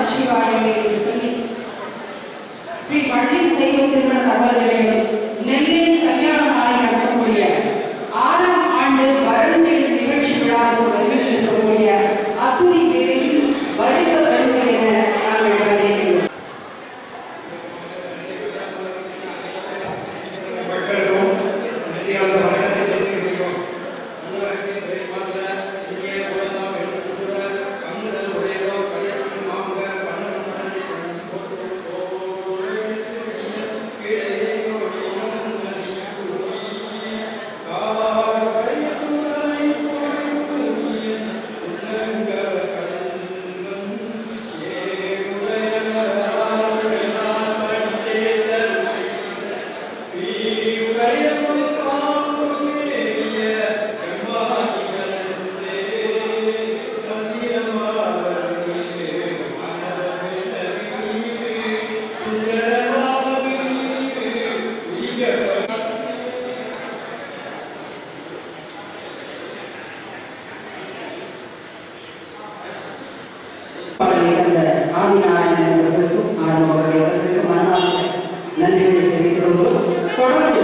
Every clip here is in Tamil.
நமச்சிவாயமே என்று சொல்லி ஸ்ரீ பள்ளி சைவ திருமண தகவல் நிலையம் நெல்லையில் கல்யாண மாலை நடத்தக்கூடிய 6ஆம் ஆண்டு வருந்தேடு நிகழ்ச்சி விழாவுக்கு வருகை இருக்கக்கூடிய அத்துணை பேரையும் வருக வருக என நாங்கள் வரவேற்கிறோம். ஆதிநாராயணன் அவர்களுக்கும் அவர்களுக்கும் மனமார்ந்த நன்றிகளை தெரிவிக்கிறோம். தொடர்ந்து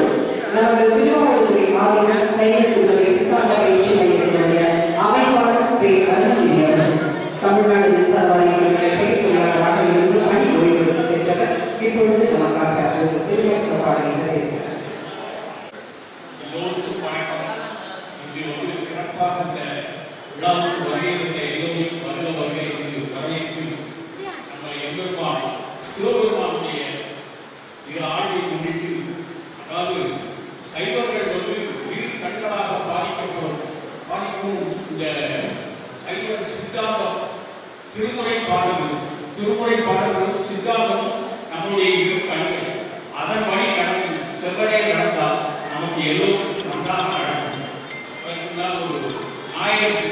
நமது திருவாரூரை மாவட்ட சைவத்துறை சித்தாந்த பயிற்சி மையத்தினுடைய அமைப்பாளர் பே. அருணகிரி அவர்கள் தமிழ்நாடு மின்சார வாரியத்தினுடைய செயற்குழுவாளராக இருந்து பணி ஓய்வு பெற்றவர். இப்பொழுது நமக்காக ஒரு திருவாசக பாடலை நிறைவேற்றார். சிவபெருமானுடைய ஆழ்வை முன்னிட்டு, அதாவது சைவர்கள் இரு கண்களாக பாதிக்கும் இந்த சைவ சித்தாந்தம் திருமுறை பாடல்களும் சித்தாந்தம் நம்முடைய இரு கண்கள். அதன் வழி கடந்து செவ்வரே நடந்தால் நமக்கு எல்லோரும் நன்றாக நடக்கும். ஒரு 1000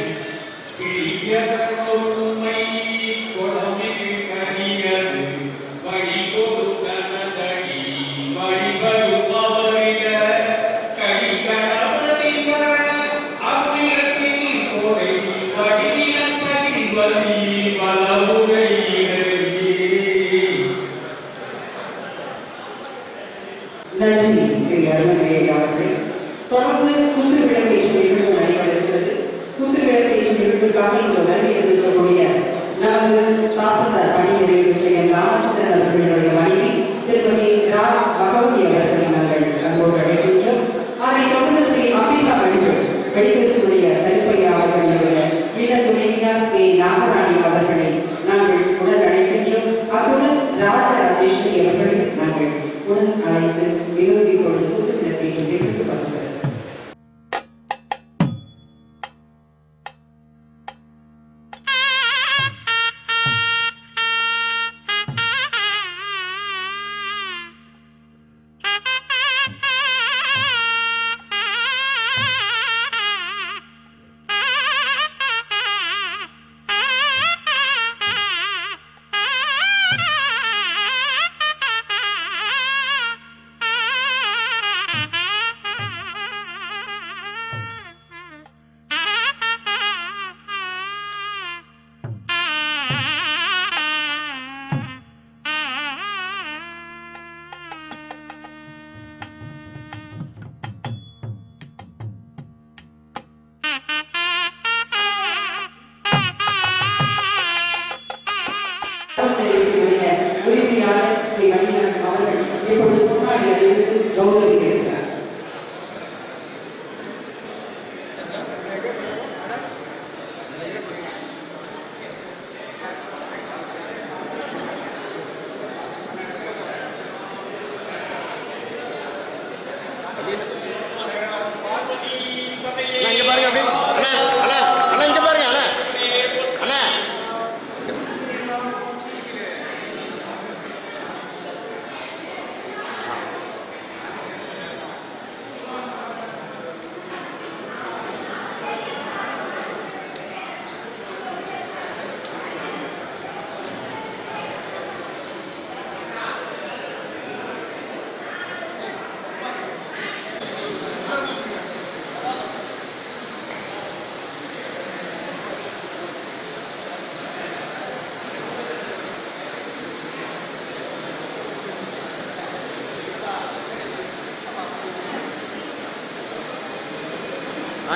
தொடர்ந்து குத்து விளக்கேற்றும் நிகழ்வு நடைபெறுகிறது. குத்து விளக்கேற்றும் நிகழ்வுக்காக இந்த வருகை இருக்கக்கூடிய நமது தாசில்தார் பணி நிறைவு பெற்ற என் ராமச்சந்திரன் அவர்களுடைய மனைவி திருமதி ரா பகவதி அவர்களை நாங்கள் அங்கோடு அழைக்கின்றோம். அதைத் தொடர்ந்து ஸ்ரீ அம்பிகா மெடிக்கல்ஸுடைய தனிப்பையா அவர்களுடைய இளந்துணையினர் கே. நாகராணி அவர்களை நாங்கள் உடன் அழைக்கின்றோம். அத்துடன் ராஜராஜேஸ்வரி அவர்களை நாங்கள் உடன் அழைத்து மிகுதி கொண்டு குத்து விளக்கேற்றும் நிகழ்வுக்கு வருகிறது. உரிமையாளர் ஸ்ரீ மணிகண்டன் அவர்கள் இப்பொழுது முன்னாடி அறிவித்து கௌரவிக்கிறார்.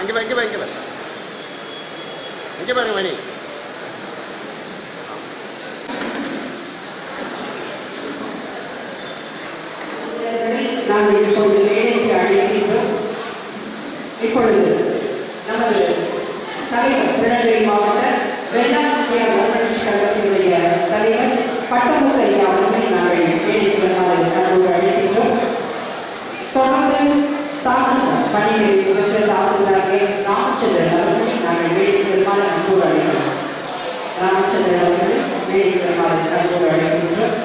இங்கே பாருங்க மணி. நாங்கள் இப்பொழுது வேலைக்கு அழைக்கின்றோம். இப்பொழுது நமது தலைவர் திருநெல்வேலி மாவட்ட வேளாண்மையாளர் வளர்ச்சி கழகத்தினுடைய தலைவர் பட்டமுத்து ஐயா அவர்களை நாங்கள் வேலைக்கு வருமாறு அன்போடு அழைக்கின்றோம். தொடர்ந்து தாசில்தார் பணியில் பெற்ற தாசில்தார் ராமச்சந்திரன் அவர்களை நாங்கள் வேலைக்கு வருமாறு அன்போடு அழைக்கிறோம். ராமச்சந்திரன் அவர்களை வேலைக்கு வருமாறு அன்போடு அழைக்கின்றோம்.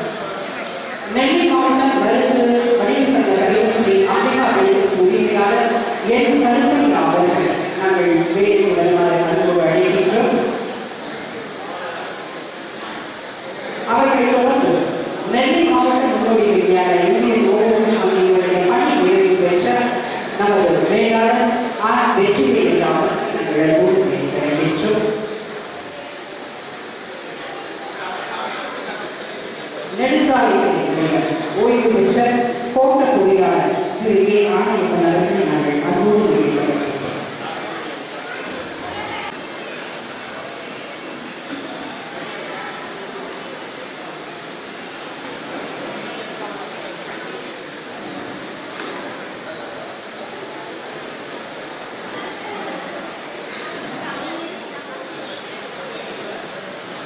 நெல்லை மாவட்டம் மருந்து வணிக சங்க தலைவர் ஸ்ரீ அம்பிகா வெளியரசு உரிமையாளர் என் கருமையா அவர்கள் நாங்கள் வேலைக்கு வருமாறு அன்போடு அழைக்கின்றோம். அவர்களை தொடர்ந்து நெல்லை மாவட்ட முன்னோடி விஞ்ஞான இந்தியன் ஓரசு வங்கியுடைய பணி உயர்வு பெற்ற நமது மேலாளர் வெற்றிவேலி அவர்கள் நாங்கள் வருகின்றோம். நெடுஞ்சாலை ஓய்வு பெற்ற கோட்ட பொறியாளர் திரு ஏ ஆணையப்பன் அவர்களை நாங்கள் அன்போடு வருகின்றோம்.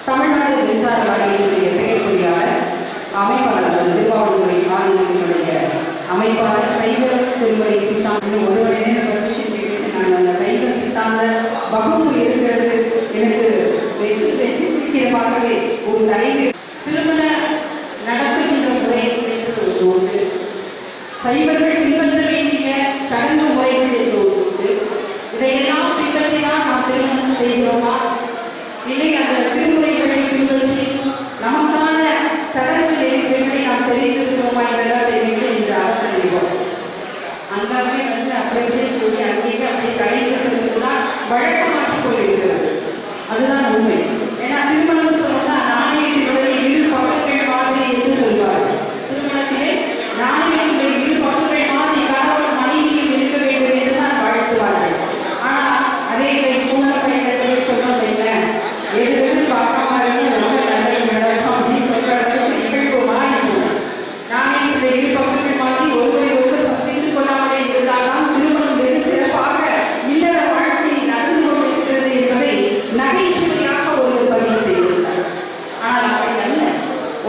தமிழ்நாடு மின்சார வாரியத்தினுடைய செயற்பொறியாளர் அமைப்பாளர் திருவாவூர்துறை மாநிலத்தினுடைய அமைப்பாளர் சைவ திருமுறை சித்தாந்த ஒரு மணி நேரம் பர்மிஷன் கேட்டு நாங்கள் அந்த சைவ சித்தாந்த வகுப்பு இருக்கிறது. எனக்கு வெகு சீக்கிரமாகவே ஒரு தலைமை திருமண நடத்துகின்ற முறை என்று ஒன்று, சைவர்கள் பின்பற்ற வேண்டிய சடங்கு முறைகள் என்று ஒன்று. இதையெல்லாம் பின்பற்றிதான் நாம் திருமணம் செய்கிறோமா, இல்லை அந்த திருமுறைகளை பின்பற்றி நமக்கான சடங்கு நெறிமுறைகளை நாம் தெரிந்திருக்கிறோமா என்றால் தெரிவித்து என்று அரசு அறிவோம். அங்காவே அப்படியே கூடி அங்கேயே அப்படியே கலைந்து செல்வதுதான் வழக்கமாகி போயிருக்கிறது. அதுதான் உண்மை. ஏன்னா திருமணம் சொன்னா நாணயத்தினுடைய இரு பக்கங்கள் மாதிரி என்று சொல்வார்கள். திருமணத்திலே நாணயத்தினுடைய இரு பக்கங்கள் மாதிரி கணவன் மனைவியும் இருக்க வேண்டும் என்றுதான் வாழ்த்துவார்கள். ஆனால் அதே பூர்ண கைகள் சொல்ல வைங்க எது பார்க்காம ரொம்ப நல்லது நடக்கும் அப்படின்னு சொல்ற அளவுக்கு நிகழ்வு மாறி போகும். நாணயத்தினுடைய இரு பக்கங்கள் மாதிரி ஒருவரை ஒருவர் சந்தித்து கொள்ளாமலே இருந்தால்தான் திருமணம் வெகு சிறப்பாக இல்லற வாழ்க்கை நடந்து கொண்டிருக்கிறது என்பதை நகைச்சுவையாக ஒருவர் பதிவு செய்திருந்தார். ஆனால் அப்படி அல்ல.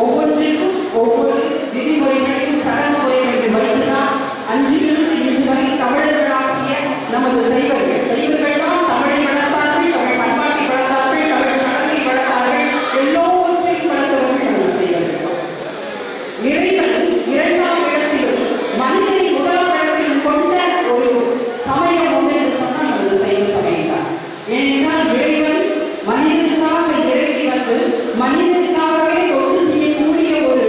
ஒவ்வொன்றிற்கும் ஒவ்வொரு விதிமுறைகளையும் சடங்கு முறைகளையும் வைத்துதான் அன்றிலிருந்து இன்று வரை தமிழர்களாகிய நமது சைவர்கள் தான் தமிழை வளர்த்தார்கள், தமிழ் பண்பாட்டை வளர்த்தார்கள், தமிழ் சடங்கை வளர்த்தார்கள், எல்லோவற்றையும் வளர்த்தவர்கள் நமது சைவர்கள். இறைவன் இரண்டாம் இடத்திலும் மனிதனை முதலாம் இடத்திலும் கொண்ட ஒரு சமயம் ஒன்று என்று சொன்னால் நமது சைவ சமயம் தான். ஏனென்றால் இறைவன் மனிதனுக்காக இறங்கி வந்து மனிதனுக்காகவே தொண்டு செய்யக்கூடிய ஒரு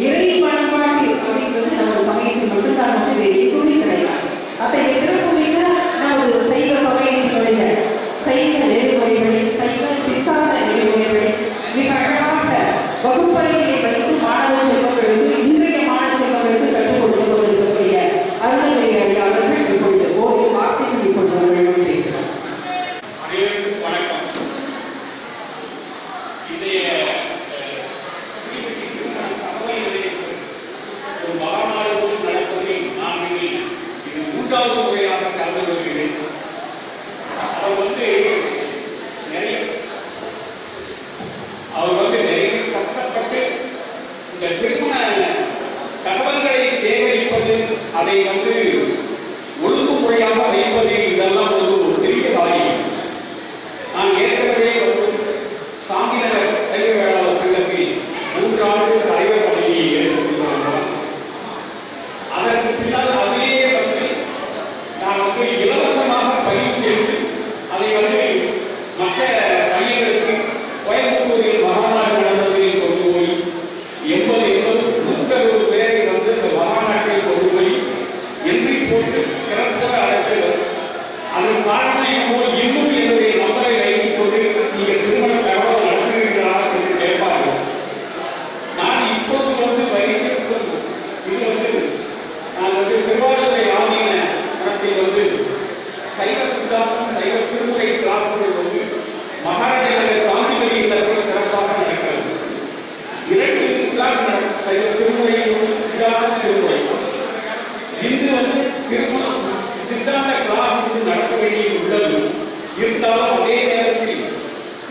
இறை பண்பாட்டு அப்படிங்கிறது நமது சமயத்தில் மட்டும்தான், வேறு எதுவுமே கிடையாது. அத்தகைய சிறப்பு மிக்க நமது சைவ சமயத்தினுடைய சைவ நெறிமுறைகளை, சைவ சித்தாந்த நெறிமுறைகளை மிக அழகாக வகுப்பறையை வைத்து மாணவ செல்வங்களுக்கு, இன்றைய மாணவ செல்வங்களுக்கு கற்றுக் கொடுத்து கொண்டிருக்கக்கூடிய அருணகிரி ஐயா அவர்கள் இப்பொழுது ஓரிரு வார்த்தைகள் இப்பொழுது அவர்களிடம் பேசுகிறார். அனைவருக்கும் வணக்கம். இன்றைய ஒரு மகாநாடு நடப்பதில் நான் இது 3வது முறையாக கலந்து கொள்கிறேன். அவர் நிறைய கஷ்டப்பட்டு இந்த திருமண தகவல்களை சேகரிப்பது, அதை ஒழுங்குமுறையாக வைப்பது, இதெல்லாம் ஒரு பெரிய காரியம். நான் ஏற்கனவே சாமியார் சைவ வேளாளர் சங்கத்தில் 3 ஆண்டு தலைவர் பணியை ஏற்றுக்கொண்டோம். அதற்கு பின்னால் அதிலேயே நான் இலவசமாக பயிற்சி எடுத்து அதை மற்ற பணிகளுக்கு கோயம்புத்தூரில் மகாநாடு நடந்ததில் கொண்டு போய் 80 160 பேரை இந்த மகாநாட்டில் கொண்டு போய் பட்டியலில் உள்ளது. இருந்தாலும் அதே நேரத்தில்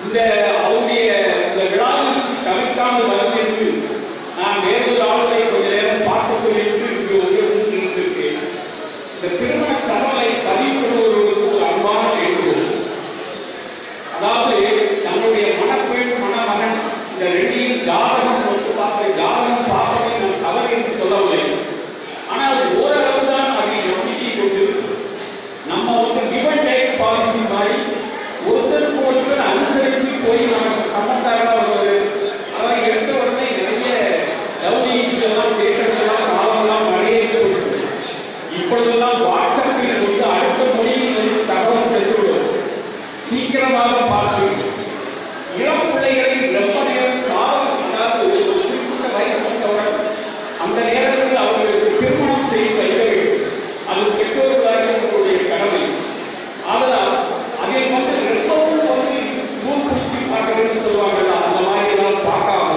இந்த அவருடைய இந்த விழாவிற்கு தவிர்க்காமல் வருவதற்கு நான் வேறொரு ஆளுநரை கொஞ்ச நேரம் பார்க்க சொல்லிட்டு இங்கு இருந்திருக்கேன். இந்த திருமண தகவலை பதிவு கொள்வதற்கு ஒரு அன்பான வேண்டுகோள். அதாவது தன்னுடைய மணப்பெண் மணமகன் இந்த ரெண்டையும் ஜாதகம் வந்து ஜாதகம் பார்ப்பதை நான் தவறு என்று சொல்லவில்லை. ஆனால் ஓரளவு தான் அதில் நம்பிக்கை கொண்டு நம்ம வந்து கிவன் டேக் பாலிசி மாதிரி ஒருத்தருக்கு ஒருத்தர் அனுசரித்து போய் நமக்கு சம்பந்தாரா வருவது. அதாவது எடுத்த உடனே நிறைய லவ்லிங்கெல்லாம் பேசுறதெல்லாம் காலமெல்லாம் மழையே போச்சு. இப்பொழுதெல்லாம் வாட்ஸ்அப்பில் வந்து அடுத்த மொழியில் வந்து தகவல் சென்றுவிடும். சீக்கிரமாக பார்த்து இளம் பிள்ளைகளின் ரொம்ப நேரம் காலம், அதாவது ஒரு குறிப்பிட்ட வயசு வந்தவுடன் அந்த நேரத்தில் அவர்களுக்கு திருமணம் செய்து வைக்க வேண்டும். அது பெற்றோர்களாக உங்களுடைய கடமை. அதனால் அதில் வந்து ரெண்டும் வந்து நூல் பிடிச்சி பார்க்கணும்னு சொல்லுவாங்கல்ல, அந்த மாதிரி எல்லாம் பார்க்காம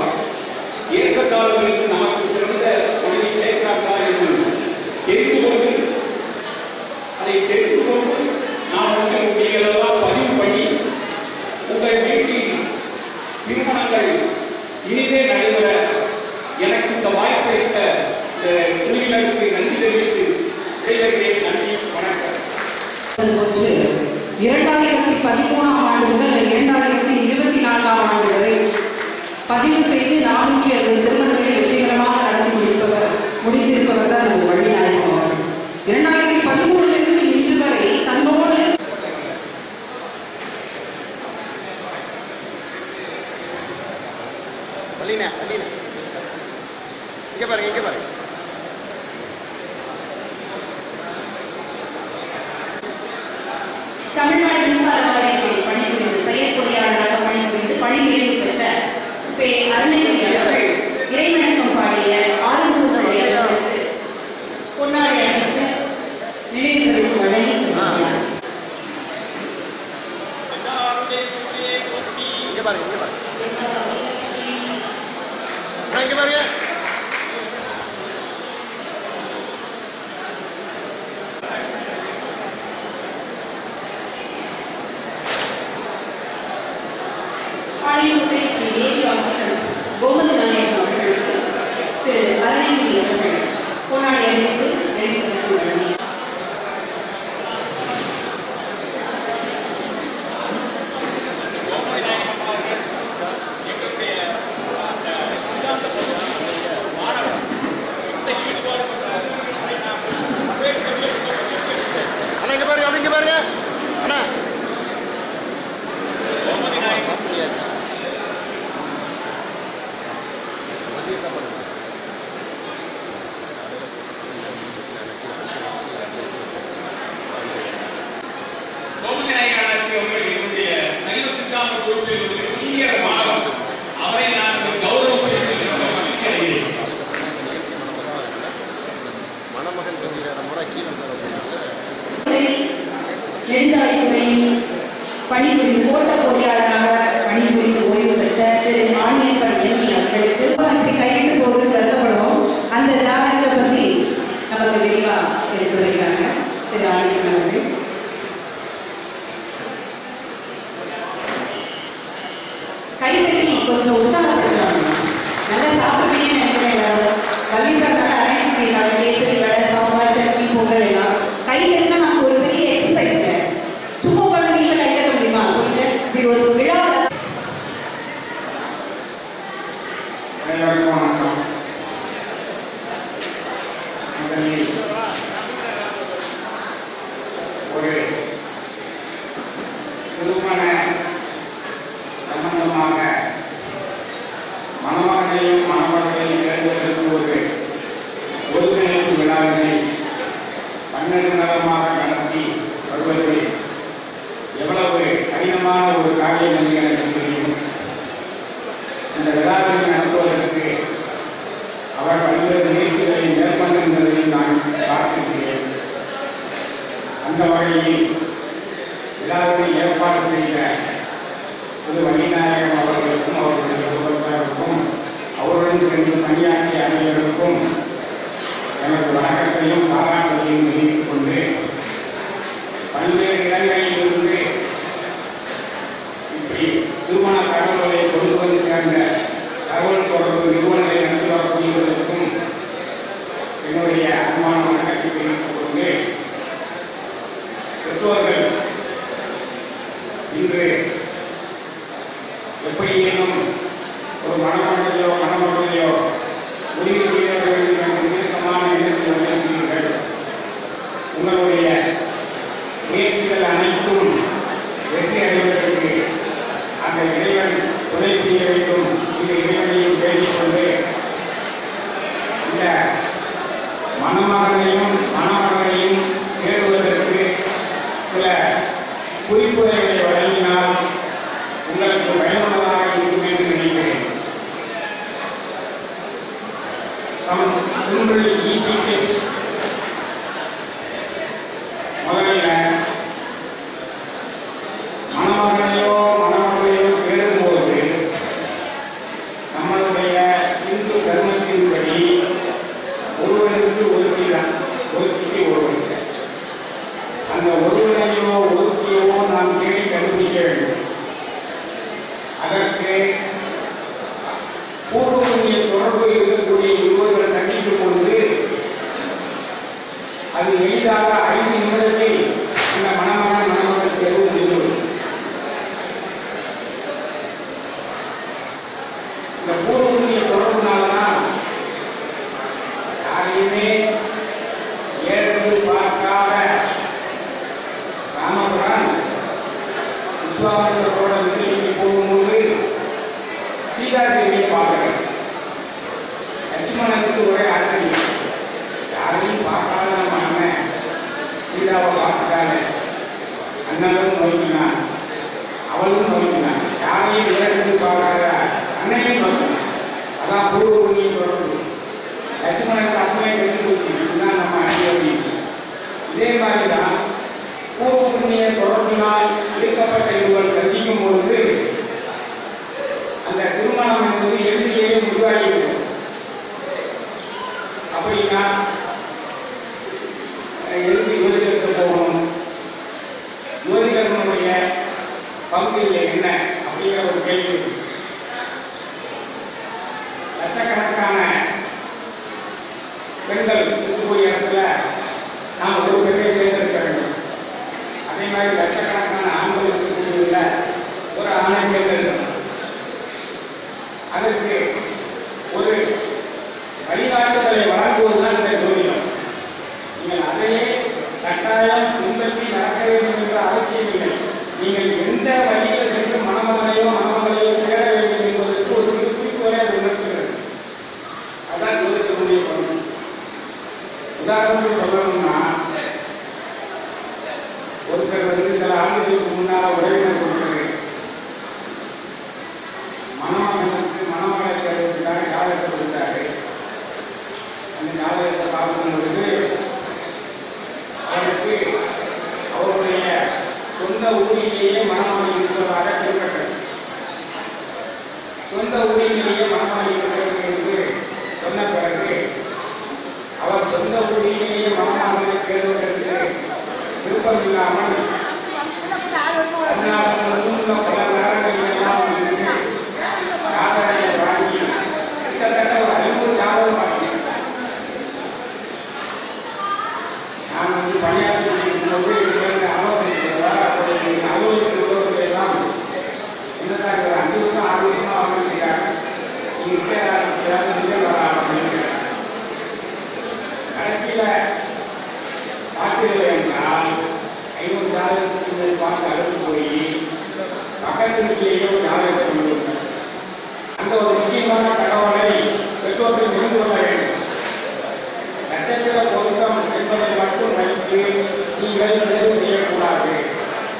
ஏற்ற காலங்களுக்கு நமக்கு சிறந்த மனைவி கேட்கிறார்களா என்று தெரிந்து கொண்டு அதை தெரிந்து கொண்டு நாம் வந்து நீங்களெல்லாம் பதிவு பண்ணி உங்கள் வீட்டில் திருமணங்கள் இனிதே நடைபெற எனக்கு இந்த வாய்ப்பை அளித்த குழுவினருக்கு நன்றி தெரிவித்து விடைபெறுகிறேன். நன்றி, வணக்கம். 2013ஆம் ஆண்டு முதல் 2024ஆம் ஆண்டு வரை பதிவு செய்து 460 திருமணங்களை வெற்றிகரமாக நடத்தி முடித்திருப்பவர் தான் நமது வள்ளிநாயகம் அவர்கள். 2013 இன்று வரை தன்னோடு இங்க பாருங்க, இங்க பாருங்க. தமிழ்நாடு மின்சார வாரியத்தில் பணிபுரிந்து செயற்பொறியாளராக பணிபுரிந்து பணி நிறைவு பெற்ற பே. அருணகிரி அவர்கள் இறைவணக்கம் பாடிய ஆறுமுகனுடைய பொன்னாடை அணிந்து நினைவு பரிசு வழங்கி சென்றார். இங்க பாருங்க, இங்க பாருங்க. இங்க பாருங்க. பாலிவுட்டை ஸ்ரீ தேவி ஆர்கிடெக்ட்ஸ் கோமதி நாயகம் அவர்களுக்கு திரு அருணகிரி அவர்கள் பொன்னாடை அணிந்து நினைவு பரிசு வழங்கினார். அண்ணா இங்க பாருங்க, இங்க பாருங்க அண்ணா. சாப்பிட்டியாச்சு மதிய சாப்பாடு. கோமதி நாயகி அவர்கள் என்னுடைய சைவ சித்தாந்த குழுவில் ஒரு சீனியர் மாணவர். அவரை நான் கௌரவப்படுத்தி மகிழ்ச்சி அடைகிறேன். மணமகன் பற்றி முறை கீழே நெடுஞ்சாலைத்துறையில் பணிபுரிந்து கோட்ட பொறியாளராக பணிபுரிந்து ஓய்வு பெற்ற திரு மானியப்பன் எம்பி அவர்களுக்கு இப்படி கைவிட்டு போவது வருத்தப்படுவோம். அந்த ஜாதகத்தை பற்றி நமக்கு விரிவாக எடுத்துரைக்கிறாங்க திரு ஆணியப்பன் அவர்கள். கைத்தட்டி கொஞ்சம் உற்சாகப்படுத்துறாங்க. நல்லா சாப்பிடுவீங்கன்னு நினைக்கிறேன். வள்ளிசார் நல்லா அரேஞ்ச் பண்ணியிருக்காங்க. கேசரி, வடை, சாம்பார், சட்னி, பொங்கல் எல்லாம். கைத்தட்டினா நமக்கு ஒரு பெரிய எக்ஸசைஸ். சும்மா உட்காந்து நீங்க கைத்தட்ட முடியுமா சொல்லுங்க. இப்படி ஒரு விழாவில் அனைவருக்கும் வணக்கம். முதலில் ஒரு திருமண சம்பந்தமாக மணமகனையும் மணமகளையும் தேர்ந்தெடுக்கும் ஒரு ஒருங்கிணைப்பு விழாவினை பன்னெடுநலமாக நடத்தி வருவது எவ்வளவு கடினமான ஒரு காரியம் என்று எனக்கு தெரியும். இந்த விழாவை நடத்துவதற்கு அவர் பல்வேறு நிகழ்ச்சிகளை மேற்கொண்டிருந்ததையும் நான் பார்த்திருக்கிறேன். அந்த வகையில் விழாவை ஏற்பாடு செய்த திரு வள்ளிநாயகம் அவர்களுக்கும் அவர்களுடைய குடும்பத்தாருக்கும் அவருடன் சென்று பணியாற்றிய அனைவருக்கும் எனது வணக்கத்தையும் பாராட்டுகளையும் தெரிவித்துக் கொண்டு பல்வேறு இடங்களில் சிம்பிள் ஈஸி டிப்ஸ். முதல்ல மணமகனையோ மணமகளையோ தேடும்போது நம்மளுடைய இந்து தர்மத்தின்படி ஒருவருக்கு ஒருத்திக்கு ஒருவன், அந்த ஒருவனையோ ஒருத்தியோ நாம் தேடி கண்டுபிடிக்க வேண்டும். அதற்கு பூர்வ புண்ணிய தொடர்பு இருக்கக்கூடிய இருவர்கள் கண்டிக்கும் பொழுது அது எளிதாக 5 நிமிடத்தில் அந்த மணமகன் மணமகள் தேர்வு முடிந்துவிடும். இந்த பூர்வ புண்ணிய தொடர்புனால்தான் யாரையுமே ஏற்று பார்க்காத ராமபுரான் விஸ்வாமித்திரரோட வீட்டுக்கு போகும்போது சீதாதேவியை பார்க்கிறேன். லட்சுமணனுக்கு ஒரே ஆச்சரியம், யாரையும் பார்க்காத நம்ம அண்ணன் சீதாவை பார்த்துட்டாங்க. அண்ணனும் நோக்கினான், அவளும் நோக்கினான், யாரையும் இறந்து பார்க்காத அன்னையும் நோக்கினான். அதான் பூர்வ புண்ணிய தொடர்பு. லட்சுமணனுக்கு அம்மையை கண்டு போச்சு, இதுதான் நம்ம அண்ணி. இதே மாதிரி தான் பூர்வ புண்ணிய தொடர்பினால் ஈர்க்கப்பட்ட இருவர் சந்திக்கும் பொழுது அந்த திருமணம் என்பது எளிதிலேயே முடிவாகிவிடும். அப்படின்னா எழுதி ஜோதிடருக்கு போகணும், ஜோதிடர்களுடைய பங்குகள் என்ன அப்படிங்கிற ஒரு கேள்வி. லட்சக்கணக்கான பெண்கள் இருக்கக்கூடிய இடத்துல நாம் ஒரு பெண்ணை தேர்ந்தெடுக்க வேண்டும். அதே மாதிரி லட்சக்கணக்கான ஆண்கள் இருக்கக்கூடிய ஒரு ஆணை தேர்ந்தெடுக்கணும். அதற்கு ஒரு வழிகாட்டுதலை வழங்குவதுதான் இந்த ஜோதிடம். நீங்கள் அதையே கட்டாயம் பின்பற்றி நடக்க வேண்டும் என்ற அவசியம் இல்லை. நீங்கள் எந்த வழியில் சென்று மணமகனையோ மணமகளையோ தேட வேண்டும் என்பதற்கு ஒரு குறிப்புகளை உணர்த்துகிறது. அதான் ஜோதிடத்துடைய பங்கு. உதாரணத்துக்கு சொல்லணும்னா, ஒருத்தர் சில ஆண்டுகளுக்கு முன்னால் உறவினர் கொடுத்தது மணமகனுக்கு மணமகளை தேர்வுக்காக ஜாதகத்தை கொடுத்தாரு. அந்த ஜாதகத்தை பார்க்கும் பொழுது அவருக்கு அவருடைய சொந்த ஊரிலேயே மணமகன் இருப்பதாக தென்பட்டது. சொந்த ஊரிலேயே மணமகன் இருக்கிறது என்று சொன்ன பிறகு அவர் சொந்த ஊரிலேயே மணமகனை தேர்வதற்கு விருப்பம் இல்லாமல் பல நேரங்களில் எல்லாம் ஜாதகத்தை வாங்கி கிட்டத்தட்ட ஒரு 500 ஜாதகம் பார்த்தேன். நான் பணியாற்றி கொண்டிருக்கும்போது ஆலோசனை செய்வார். அப்படி அலுவலகத்தில் எல்லாம் என்னதான் 5 வருஷம் 6 வருஷமா ஆரம்பிச்சிருக்காங்க, நீங்க வரலாம் அப்படின்னு. கடைசியில் பார்த்தீர்கள் என்றால் 500 ஜாதகத்துக்கு பார்த்து அழைத்து போய் பக்கத்து வீட்டிலேயே ஒரு ஜாதகத்தை கொண்டு வந்தார். அந்த ஒரு முக்கியமான தகவலை பெற்றோர்கள் தெரிந்து கொள்ள வேண்டும். நட்சத்திர பொருத்தம் என்பதை மட்டும் வைத்து நீங்கள் தேர்வு செய்யக்கூடாது.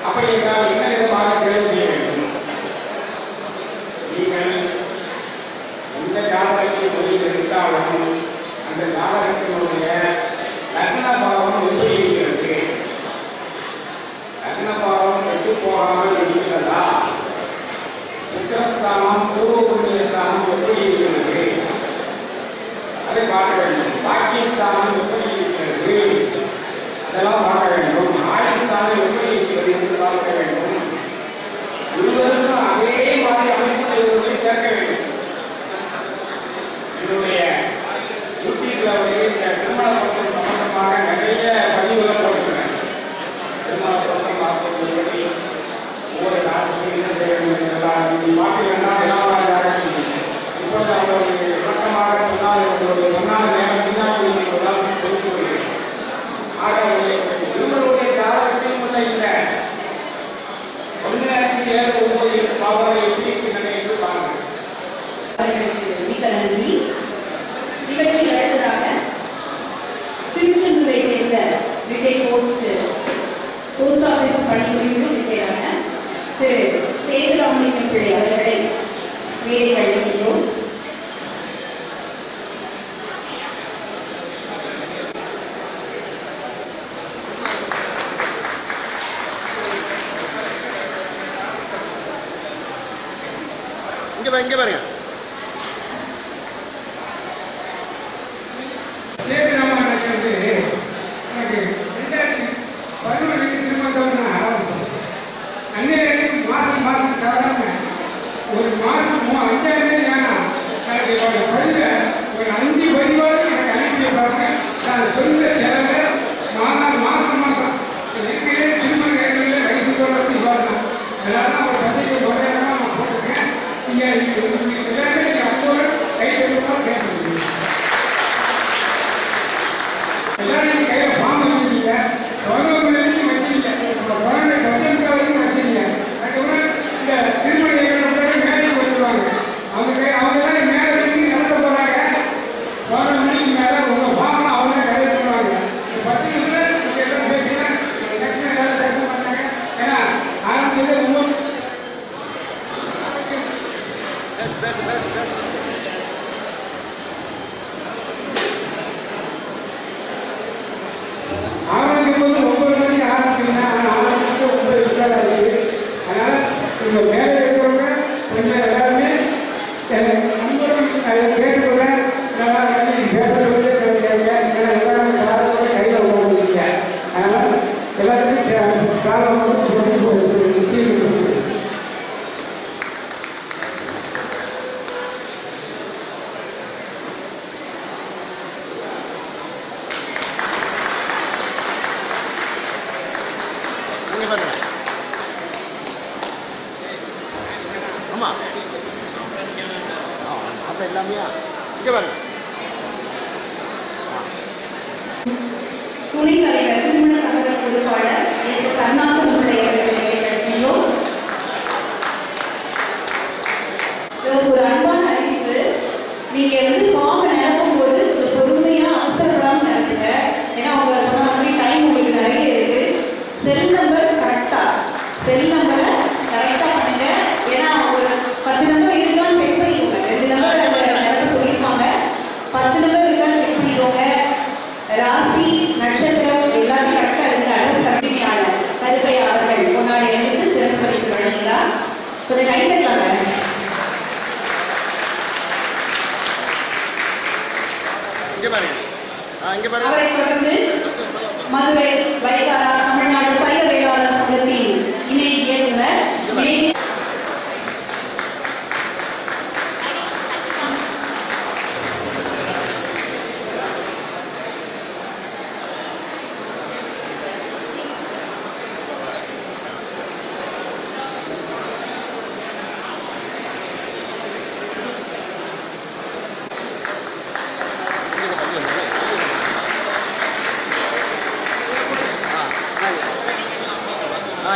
அப்படி என்றால் என்ன விதமாக தேர்வு செய்ய வேண்டும்? நீங்கள் எந்த ஜாதகத்தை முதலில் எடுத்தாலும் அந்த ஜாதகத்தினுடைய லக்ன பாவம் எப்படி இருக்கிறது, லக்ன பாவம் கெட்டு போகாமல் இருக்கிறதா, உத்தரஸ்தானம் பூர்வ புண்ணிய ஸ்தானம் எப்படி இருக்கிறது அதை பார்க்க வேண்டும். பாக்கியஸ்தானம் எப்படி இருக்கிறது அதெல்லாம் பார்க்க வேண்டும். ஆயுஸ்தானம் எப்படி இருக்கிறது என்று பார்க்க வேண்டும். இருவருக்கும் அதே மாதிரி அமைப்புகளை சேர்க்க வேண்டும். என்னுடைய யூடியூப்ல இந்த திருமண பொருத்தம் சம்பந்தமாக நிறைய பதிவுகளை போட்டுக்கிறேன். திருமண பொருத்தம் பார்ப்பது எப்படி, ஒவ்வொரு ராசிக்கு என்ன செய்ய வேண்டும் என்றெல்லாம் பார்த்தீங்கன்னா இப்போது அவர்களுடைய விளக்கமாக சொன்னால் உங்களுடைய சொன்னால் நேரம் பின்னாடி கொடுத்து வருகிறேன். ஆக இருவருடைய ஜாதகத்தில் உள்ள இந்த 1, 5, 7, 9, 8 பாவங்களை எப்படி இருக்கின்றன என்று பாருங்கள். மிக்க நன்றி. நிகழ்ச்சியில் அடுத்ததாக திருச்செந்தூரை சேர்ந்த ரிட்டையர்ட் போஸ்ட் ஆபீஸ் பணிபுரிந்து ரிட்டையரான திரு சேதுராமலிங்கம் பிள்ளை அவர்களை மேடை அழைக்கின்றோம். இங்கே பாருங்க. எனக்கு 2011 திருமணம் ஆரம்பிச்சேன். அன்னைக்கு மாதம் தவறாம ஒரு மாதம் 5,000 எனக்கு படித்த ஒரு 5 வரிவாவது எனக்கு அனுப்பி வைப்பாங்க. நான் சொந்த செலவை மாதம் ஏற்கனவே திருமண நேரங்களில் வயசு தோறி வரணும். அதனால தான் ஒரு பத்திரிகை முறையாக நான் போட்டிருக்கேன். நீங்கள் எல்லாருமே நீங்கள் அப்போது கை தருவதாக கேட்குறீங்க. எல்லாரும் கையில் ஃபார்ம் வச்சுருக்கீங்க, கவர்மெண்ட்லையும் வச்சுருக்கீங்க, குழந்தை 10 வரைக்கும் வச்சுருக்கீங்க. அதுக்கப்புறம் இந்த திருமண நிகழ்வுகள் மேலே வந்துடுவாங்க. அவங்க தான் மேலே வச்சு நடத்த போகிறாங்க. 12 மணிக்கு மேலே உங்கள் ஃபார்ம் அவங்க கையில் பண்ணுவாங்க. 10 நிமிஷம் எல்லாம் பேசினா லட்சுமி எல்லாரும் பேச மாட்டாங்க. ஏன்னா ஆரம்பத்தில் ஒவ்வொரு பேசு. ஆரம்பிக்கும்போது 9 மணிக்கு ஆரம்பிச்சீங்கன்னா 4 மணிக்கு 9 இருக்காது இருக்குது. அதனால் இந்த மேலே இருக்கிறவங்க கொஞ்சம் எல்லாருமே நண்பர்கள் அதை கேட்டுக்கிறேன். நல்லா பேசுறவங்களே கேட்க ஏன்னா எல்லாரும் சாதத்தோட கையில் போடுவீங்க. அதனால் எல்லாருக்கும் சாதம் இங்கே பாருங்க. ஆமாம் அப்போ எல்லாமே இங்கே பாருங்க. துணை தலைவர் திருமண தகவல் பொறுப்பாளர் எஸ் அருணாச்சலம் பிள்ளை அவர்களை அழைக்கின்றோம். ஒரு அன்பான அறிவிப்பு. நீங்க ஃபார்ம் நிரப்பும் போது பொறுமையா அவசரப்படாம நடத்துங்க. ஏன்னா அவங்க சொன்ன மாதிரி டைம் உங்களுக்கு நிறைய இருக்கு. செல் நம்பரை கரெக்டா பண்ணுங்க. ஏன்னா ஒரு 10 நம்பர் இருக்கான்னு செக் பண்ணிக்கோங்க. 2 நம்பர் நிரப்ப சொல்லியிருப்பாங்க. 10 நம்பர் இருக்கான்னு செக் பண்ணிக்கோங்க. ராசி நட்சத்திரம் எல்லாத்தையும் கரெக்டாக இருக்கு. அரசு அறிவியாளர் கருப்பை அவர்கள் முன்னாடி எடுத்து சிறப்பு பரிசு வழங்குகிறார். கொஞ்சம் கைத்தட்டலாங்க. இங்கே பாருங்க. இங்கே பாருங்க. அவரை தொடர்ந்து மதுரை வைகாரா தமிழ்நாடு சைவ வேளாளர் சங்கத்தின் இணை இயக்குனர்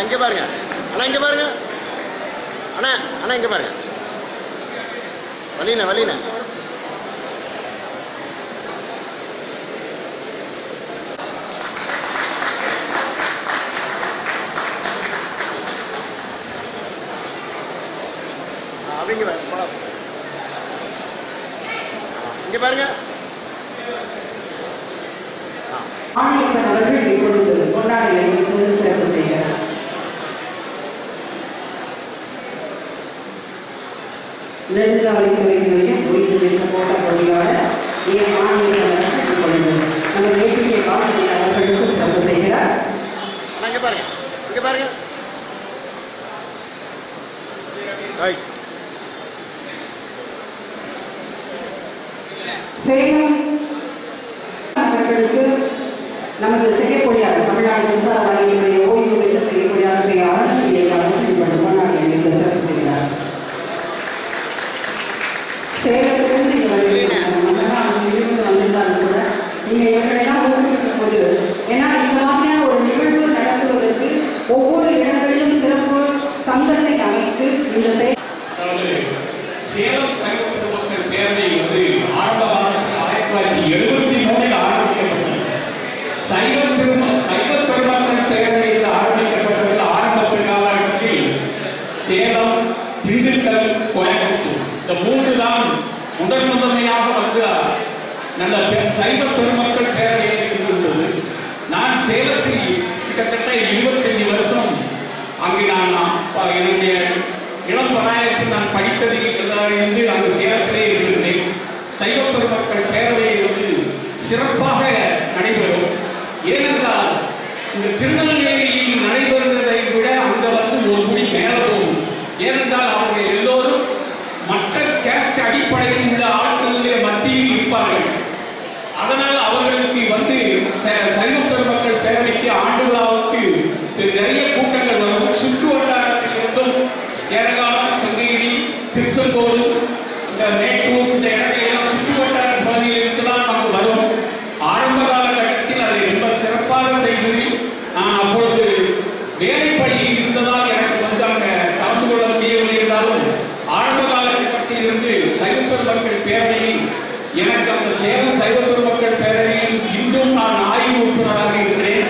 இங்கே பாருங்க. இங்கே பாருங்க. இங்கே பாருங்க. வலின அப்படிங்க பாருங்க. இங்கே பாருங்க. ஆணையப்பன் அவர்கள் இப்பொழுது கொண்டாடி அணிவித்து சிறப்பு செய்கிறார். நெடுஞ்சாலைத்துறையினுடைய ஓய்வு பெற்ற கோட்ட பொறியாளர் ஆணையப்பன் இப்பொழுது நம்ம ஏபிகே காவல்துறை அவர்களுக்கு சிறப்பு செய்கிறார். இங்கே பாருங்க. சேலம் அவர்களுக்கு நமது செய்யப்பொழியாளர் தமிழ்நாடு மின்சார வாரியத்தினுடைய ஓய்வு பெற்ற செய்யப்பொழியாளருடைய ஆனந்த் கொண்டாடி அணிவித்து சிறப்பு செய்கிறார். சேலத்திலிருந்து இங்கே வந்திருந்தாலும் கூட நீங்கள் இவர்களெல்லாம் ஊக்குவிக்கும் போது ஏன்னா இந்த மாதிரியான ஒரு நிகழ்வு நடத்துவதற்கு ஒவ்வொரு இடங்களிலும் சிறப்பு சங்கத்தை அமைத்து இந்த சேலம் சைவ பெருமக்கள் பேரவை ஆரம்பமாக 1973 ஆரம்பிக்கப்பட்டது. சைவ பெருமக்கள் பேரவை ஆரம்பிக்கப்பட்டது. ஆரம்ப காலகட்டத்தில் சேலம், திண்டுக்கல், கோயம்புத்தூர் இந்த 3 தான் முதன்மையாக நல்ல சைவ பெருமக்கள் பேரவையில் இருந்தது. நான் சேலத்தில் கிட்டத்தட்ட 25 வருஷம் அங்கே என்னுடைய இளம் பராயத்தில் நான் படித்தது இருந்து நாங்கள் சேலத்திலே இருக்கின்றேன். சைவ பெருமக்கள் பேரவை வந்து சிறப்பாக நடைபெறும். ஏனென்றால் இந்த திருநெல்வேலியில் நடைபெறுவதை விட அங்கே வந்து ஒரு முடி மேலே போகும். ஏனென்றால் அவர்கள் எல்லோரும் மற்ற கேஸ்ட் அடிப்படையில் உள்ள ஆட்களுடைய மத்தியில் இருப்பார்கள். அதனால் அவர்களுக்கு வந்து சைவ பெருமக்கள் பேரவைக்கு ஆண்டு விழாவுக்கு நிறைய கூட்டங்கள் வரும். சுற்று வட்டாரத்தில் இருந்தும் ஏறகாலம், சங்ககிரி, திருச்செங்கோடு, இந்த மேட்டூர், இந்த இடங்களெல்லாம் சுற்று வட்டார பகுதியில் இருக்கலாம் நாங்கள் வரும். ஆரம்ப காலகட்டத்தில் அதை ரொம்ப சிறப்பாக செய்து நான் அப்பொழுது வேலைப்பணியில் இருந்ததால் எனக்கு வந்து அங்கே கலந்து கொள்ள முடியவில்லை. இருந்தாலும் ஆரம்ப காலகட்டத்தில் இருந்து சைவ பெருமக்கள் பேரவையில் எனக்கு அந்த சேலம் சைவ பெருமக்கள் பேரவையில் இன்றும் நான் ஆய்வு உறுப்பினராக இருக்கிறேன்.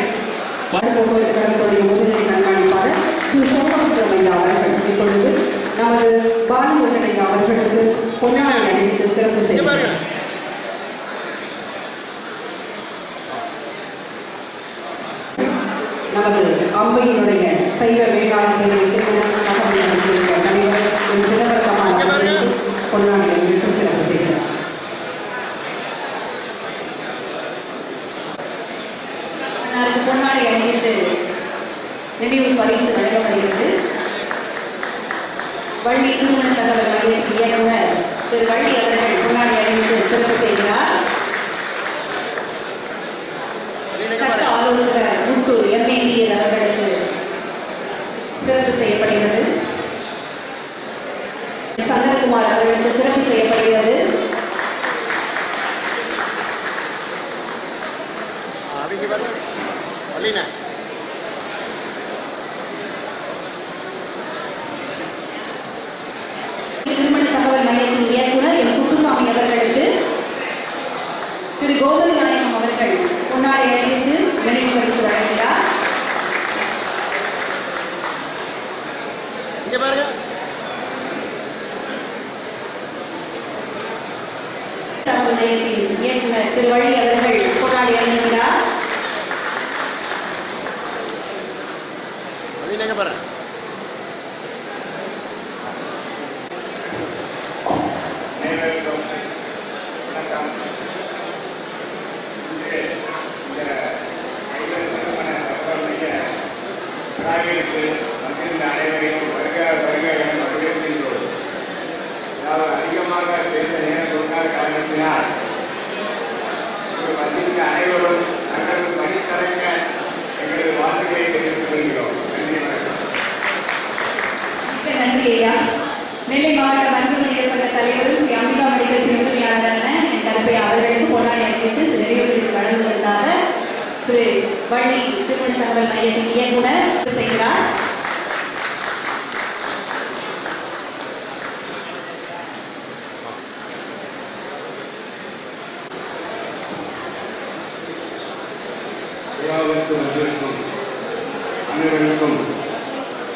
போக்குவரத்து முதலில் கண்காணிப்பாளர் சோமசுப்ரமணியா அவர்கள் இப்பொழுது நமது பாலமுருகன் அவர்களுக்கு பொன்னாடை அணிவித்து சிறப்பு செய்கிறார். நமது அம்பையினுடைய சைவ வேளாண் பேரவைக்கு சிறப்பமான பொன்னாடை அணிவித்து சிறப்பு செய்கிறார். பொன்னாடை அணிவித்து நினைவு பரிசு வழங்கப்படுகிறது. வள்ளி திருமண தகவல் மையத்தின் இயக்குனர் திரு வள்ளி அவர்கள் பொன்னாடை அணிவித்து சிறப்பு செய்கிறார். சட்ட ஆலோசகர் முத்தூர் எம்ஏபிஎல் அவர்களுக்கு சிறப்பு செய்யப்படுகிறது. சங்கரகுமார் அவர்களுக்கு சிறப்பு செய்யப்படுகிறது. திருமண தகவல் மையத்தின் இயக்குனர் எம் குப்புசாமி அவர்களுக்கு திரு கோபதி நாயகம் அவர்கள் பொன்னாடை அணிவித்து நினைவு பரிசு வழங்குகிறார். தகவல் மையத்தின் இயக்குனர் திரு வள்ளி அவர்கள் பொன்னாடை அணிவிக்கிறார். அதிகமாக பேச நேரம் கொடுக்காத காரணத்தினால் வந்திருந்த அனைவரும் தங்களது பணி சரக்க எங்களது வாழ்த்துக்களை தெரிவித்துக் கொள்கிறோம். நன்றி, வணக்கம். நன்றி ஐயா. நெல்லை மாவட்ட மருத்துவமனை சங்க தலைவரும் ஸ்ரீ அம்பிகா மெடிக்கல் சிறுமியாளரான என் தரப்பை அவர்களுக்கு பொன்னாடை அணிவித்து நினைவு பரிசு வழங்குவதற்காக திரு வள்ளி திருமண தகவல் மையத்தின் இயக்குனர் செய்கிறார். விழாவிற்கு வந்திருக்கும் அனைவருக்கும்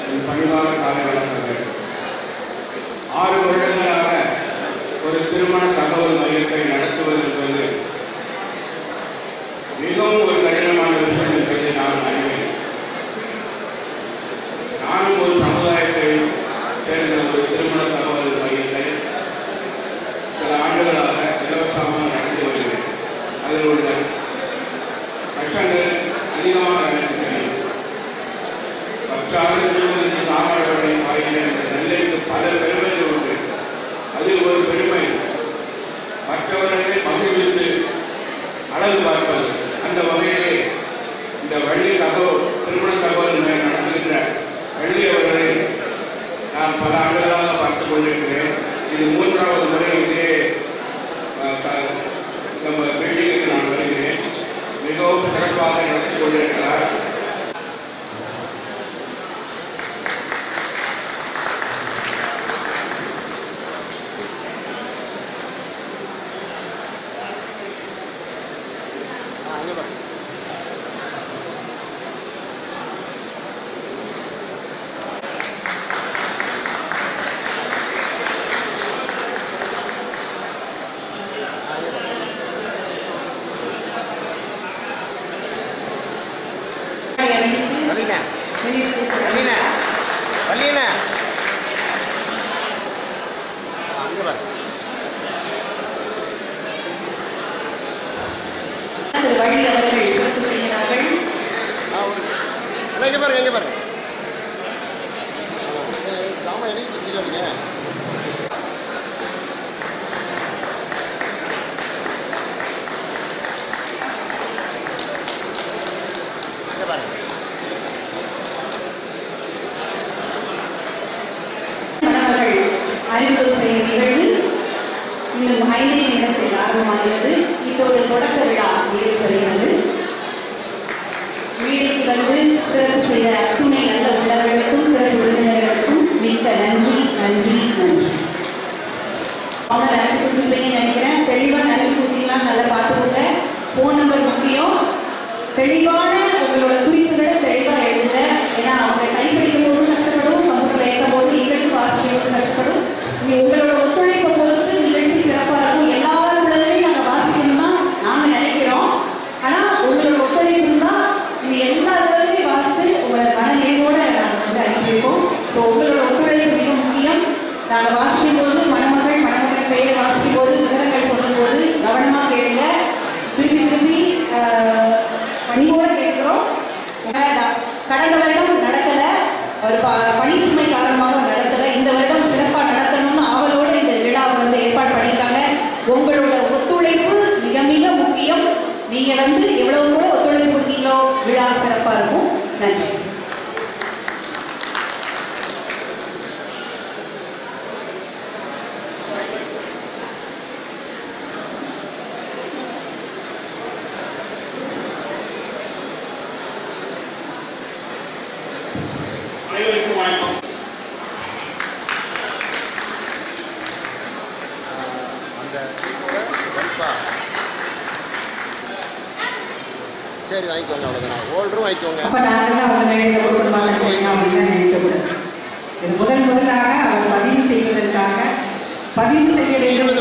என் பணிவான காலை வணக்கங்கள். 6 வருடங்களாக ஒரு திருமண தகவல் மையத்தை நடத்துவது என்பது மிகவும் ஒரு கடினமான விஷயம் என்பதை நான் அறிவேன். நானும் ஒரு சமுதாயத்தை சேர்ந்த ஒரு திருமண தகவல் மையத்தை சில ஆண்டுகளாக இலவசமாக நடத்தி வருகிறேன். அதில் உள்ள கஷ்டங்கள் அதிகமாக எனக்கு தெரியும். 10 திருமணத்தில் தாமரை வாயிலில் நெல்லைக்கு பல பெருமைகள் உண்டு. அதில் ஒரு பெருமை மற்றவர்களை மகிழ்வித்து அழகு பார்ப்பது. அந்த வகையிலே இந்த வள்ளி திருமண தகவல் நடத்துகின்ற வள்ளி அவர்களை நான் பல ஆண்டுகளாக பார்த்துக் கொண்டிருக்கிறேன். இது 3வது முறை இதே நம்ம பில்டிங்குக்கு நான் வருகிறேன். மிகவும் சிறப்பாக நடத்தி கொண்டிருக்கிறார். வழி அவர்கள் சிறப்பு செய்கிறார்கள். அண்ணா இங்கே பாருங்க, இங்கே பாருங்க. சாமான் எடுத்து வச்சுக்காதீங்க. இங்கே பாருங்க. மாணவர்கள் அறிமுகம் செய்யும் நிகழ்வு இன்னும் 5 நிமிடத்தில் ஆரம்பமாகிறது. இதோடு தொடக்க விழா நிறைவடைகிறது. வீடிக்கு வந்து சிறப்பு செய்த துணை நல்ல உள்ளவர்களுக்கும் சிறப்பு விருந்தினர்களுக்கும் மிக்க நன்றி நன்றி நன்றி. அவங்க நன்றி கொடுத்துருப்பீங்கன்னு நினைக்கிறேன். தெளிவாக நன்றி கொடுத்தீங்கன்னா நல்லா பார்த்துக்கோங்க. ஃபோன் நம்பர் முக்கியம். தெளிவான உங்களோட குறிப்புகளை தெளிவாக எழுதுங்க. ஏன்னா அவங்க டைப் படிக்கும் போதும் கஷ்டப்படும், கம்ப்யூட்டர் ஏற்றும் போது எங்களுக்கு வாசிக்கும் போது கஷ்டப்படும். உங்களோட ஒத்துழைப்பை பொறுத்து நிகழ்ச்சி சிறப்பாக இருக்கும். எல்லாரும் உள்ளதையும் நாங்கள் வாசிக்கணும் தான் நாங்கள் நினைக்கிறோம். ஆனால் உங்களோட ஒத்துழைப்பு தான் இது எல்லா உள்ளதையும் வாசித்து உங்களோட மனநிலையோடு நாங்கள் வந்து அனுப்பியிருக்கோம். ஸோ உங்களோட ஒத்துழைப்பு மிக முக்கியம். நாங்கள் வாசிக்கும் போது மணமகள் பெயரை வாசிக்கும் போது விவரங்கள் சொல்லும் போது கவனமாக கேளுங்க. திரும்பி திரும்பி பணியோடு கேட்கிறோம். கடந்த வருடம் நடக்கலை, ஒரு பணி சுமை காரணமாக நடத்தலை. இந்த வருடம் சிறப்பாக நடத்தணும்னு ஆவலோடு இந்த விழாவை வந்து ஏற்பாடு பண்ணியிருக்காங்க. உங்களோட ஒத்துழைப்பு மிக மிக முக்கியம். நீங்கள் வந்து எவ்வளவு கூட ஒத்துழைப்பு கொடுத்தீங்களோ விழா சிறப்பாக இருக்கும். நன்றி. அனைவருக்கும் வணக்கம். அந்த கண்டிப்பா சரி வாங்கிக்கோங்க, அவ்வளோதான். ஹோல்டரும் வாங்கிக்கோங்க. அப்ப நாங்களாம் அவங்க மேடையில் போடுவாங்க அப்படின்னு நினைக்கக்கூடாது. இது முதலாக அவர் பதிவு செய்வதற்காக பதிவு செய்ய வேண்டும்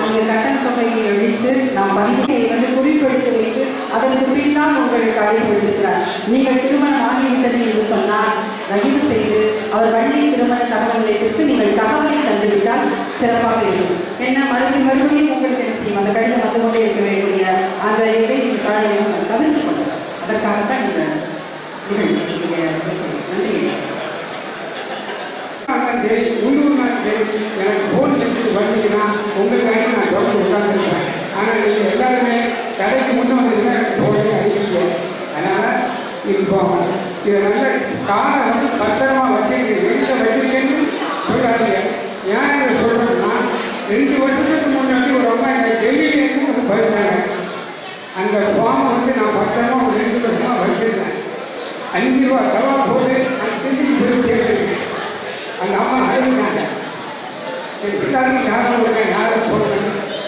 உங்கள் கட்டண தொகையை எழுத்து நாம் பதிவு வந்து குறிப்பெடுத்து வைத்து அதற்கு பின்னால் உங்களுக்கு அழைப்பு விடுக்கிறார். நீங்கள் திருமணம் ஆகிவிட்டது என்று சொன்னால் தயவு செய்து அவர் வள்ளி திருமண தகவல்களை குறித்து நீங்கள் தகவலை தந்துவிட்டால் சிறப்பாக இருக்கும். ஏன்னா மறுபடியும் உங்களுக்கு என்ன செய்யும், அந்த கடிதம் வந்து கொண்டே இருக்க வேண்டிய அந்த இதை நீங்கள் தவிர்த்து கொள்ளுங்கள். அதற்காகத்தான் இந்த நிகழ்ச்சி. நன்றி. சரி, உள்ளூர்னாலும் சரி, எனக்கு ஃபோன் செஞ்சு வந்தீங்கன்னா உங்களுக்காக நான் தொடர்ந்து உட்காந்துருப்பேன். ஆனால் நீங்கள் எல்லாருமே கடைக்கு முன்னே வந்தீங்கன்னா ஃபோனே அடிக்கிறீங்க. அதனால் இப்போ இதை நல்ல காலை வந்து பத்திரமா வச்சுக்கிட்டு எங்கே வச்சிருக்கேன்னு சொல்லாதீங்க. ஏன் இதை சொல்கிறேன்னா 2 வருஷத்துக்கு முன்னாடி ஒரு அம்மா எங்கள் டெல்லியிலேருந்து வந்து போயிருந்தாங்க. அந்த ஃபார்மை வந்து நான் பத்திரமா ஒரு 2 வருஷமாக வச்சுருந்தேன். 5 ரூபா தவா போட்டு நான் டெல்லிக்கு போய் சேர்த்துருக்கேன். அந்த அம்மா அழுகிறாங்க. எல்லாருக்கும் யாரும் கொடுங்க, யாரும் சொல்லுங்க,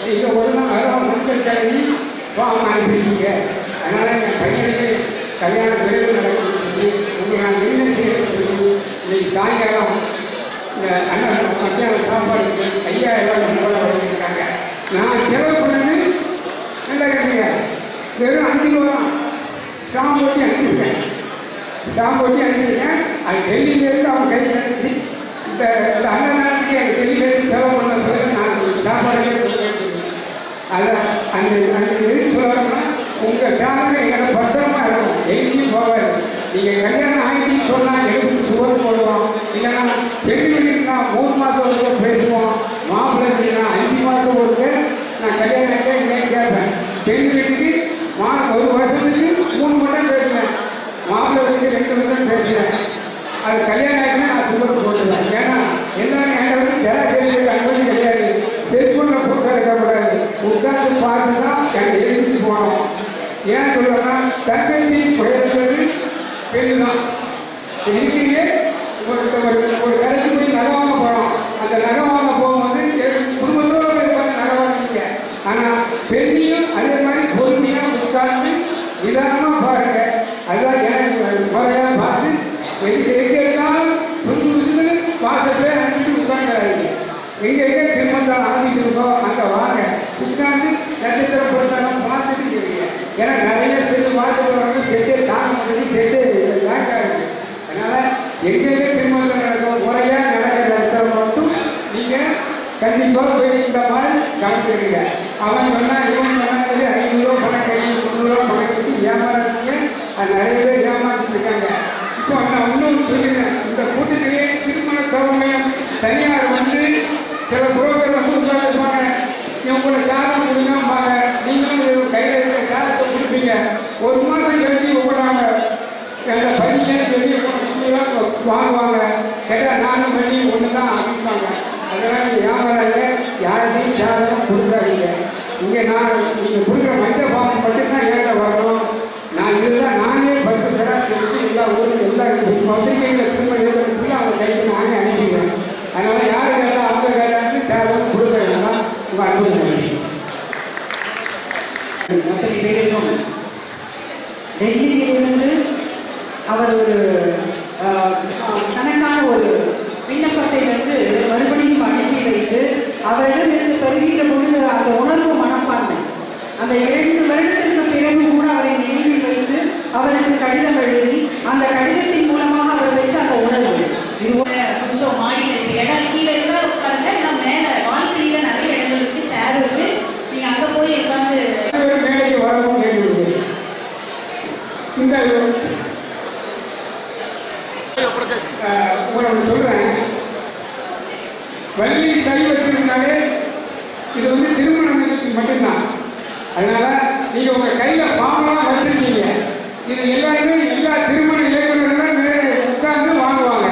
நீங்கள் ஒரு நாள் வரும் மக்கள் கல்வி ஃபார்ம் அனுப்பிடுவீங்க. அதனால் என் பையனுக்கு கல்யாணம் விரைவில் நடக்கிறது. உங்களை நான் என்ன செய்யறது? இன்னைக்கு சாயங்காலம் இந்த அண்ணன் மத்தியானம் சாப்பாடுக்கு 5000 ரூபாய் வழங்கியிருக்காங்க. நான் செலவு பண்ணது நல்லா இருக்குங்க, வெறும் 5 ரூபா ஸ்டாம்ப் போட்டி அனுப்பிவிட்டேன். ஸ்டாம்ப் போட்டி அனுப்பிவிட்டேன். அது டெல்லியிலேருந்து அவங்க கை நினைச்சி இந்த அண்ணனாட்டிக்கு டெல்லியிலேருந்து செலவு பண்ண பிறகு நான் சாப்பாடுகளே அதை அந்த எதுக்கு சொல்லணும்னா உங்கள் சேனல் எங்களை பத்திரமா இருக்கும், எங்கேயும் போகாது. நீங்கள் கல்யாணம் ஆகிட்டு சொன்னால் எடுத்து சுவர் போடுவோம். இல்லைன்னா பெண் வீட்டுக்குனா 3 மாதம் ஒருக்க பேசுவோம். மாப்பிள்ளை வீட்டுனா 5 மாதம் ஒருக்க நான் கல்யாணம் இல்லைன்னு கேட்பேன். பெண் வீட்டுக்கு 1 வருஷத்துக்கு 3 மட்டும் பேசுவேன். மாப்பிள்ளை வீட்டுக்கு 2 வருஷம் பேசுவேன். அது கல்யாணம் ஆகினா நான் சுவர் போட்டுருவேன். ஏன்னா எல்லாரும் என்கிட்ட வந்து ஜெராசரி அனுமதி கிடையாது. செல்ஃபோனில் போட்டோ எடுக்கக்கூடாது. உட்காந்து பார்த்து தான் எனக்கு எழுதிட்டு போகணும். ஏன் சொல்லுவேன்னா தங்கச்சி பயிர்றது பெண்ணு தான். இன்னைக்கு ஒரு கடைசி போய் நகை வாங்க போகிறோம். அந்த நகை வாங்க போகும்போது குடும்பத்தோடு போய் நகை வாங்கிங்க. ஆனால் பெண்ணையும் அதே மாதிரி பொறுமையாக உட்கார்ந்து நிதானமாக பாருங்க. அதுதான் எனக்கு முறையாக பார்த்து எங்கே எடுத்தாலும் புது வாசப்பே அனுப்பிட்டு உட்காந்துறாங்க. எங்கே திருமணம் ஆரம்பிச்சிருக்கோம் அங்கே வாங்க, உட்காந்து நட்சத்திரம் பொருத்தாலும் பார்த்துட்டு இருக்கீங்க. ஏன்னா நிறைய செட்டு வாசல் வந்து செட்டே தாங்க முடிஞ்சு செட்டு லேக்காகுது. அதனால் எங்கெங்கே திருமணம் நடக்கும் முறையாக நடக்கிற இடத்துல மட்டும் நீங்கள் கண்டிப்பாக போய் இந்த மாதிரி கவனிக்கிறீங்க. அவன் சொன்னால் இவன் சொன்னாங்க 500 ரூபா பணம் கட்டி 300 ரூபா பணம் நீங்கள் கொடுக்குற மஞ்சள் பாம்பு மட்டும்தான் ஏற்ற வரணும். நான் இதுதான் நானே 10 கிராஸ் எடுத்து எல்லா ஊருக்கு எல்லா பத்திரிகைகளை திரும்ப எழுதுறதுக்குள்ள அவங்க கைக்கு நானே அனுப்பிடுவேன். அதனால் யார் கேட்டால் அவங்க கேட்டாங்க தேவை கொடுக்குறேன்னா உங்கள் அனுமதி பண்ணி அத்தனை பேருக்கும் டெல்லியிலிருந்து அவர் ஒரு தனக்கான ஒரு விண்ணப்பத்தை வந்து மறுபடியும் அனுப்பி வைத்து அவரிடமிருந்து பெறுகின்ற பொழுது அந்த உணர்வு மனப்பான்மை அந்த 2 வருடத்திற்கு பிறகு கூட அவரை நினைவில் வைத்து அவருக்கு கடிதம் எழுதி அந்த கடிதத்தின் மூலமாக அவர் வைத்து அந்த உணர்வு இது கொஞ்சம் மாடியில் இடம் கீழே இருந்தால் உட்காருங்க, இல்லை மேலே பால்கனியில் நிறைய இடங்கள் இருக்குது, சேர் இருக்குது, நீங்கள் அங்கே போய் உட்காந்து மேடைக்கு வரவும் கேட்டு இந்த உங்களுக்கு சொல்கிறேன். வள்ளி சரி வச்சிருந்தாலே இது வந்து திருமணத்துக்கு மட்டும்தான். அதனால நீங்கள் உங்கள் கையில் ஃபார்ம்லாம் வச்சுருக்கீங்க. இது எல்லாருமே எல்லா திருமண இயக்குநர்களும் உட்கார்ந்து வாங்குவாங்க.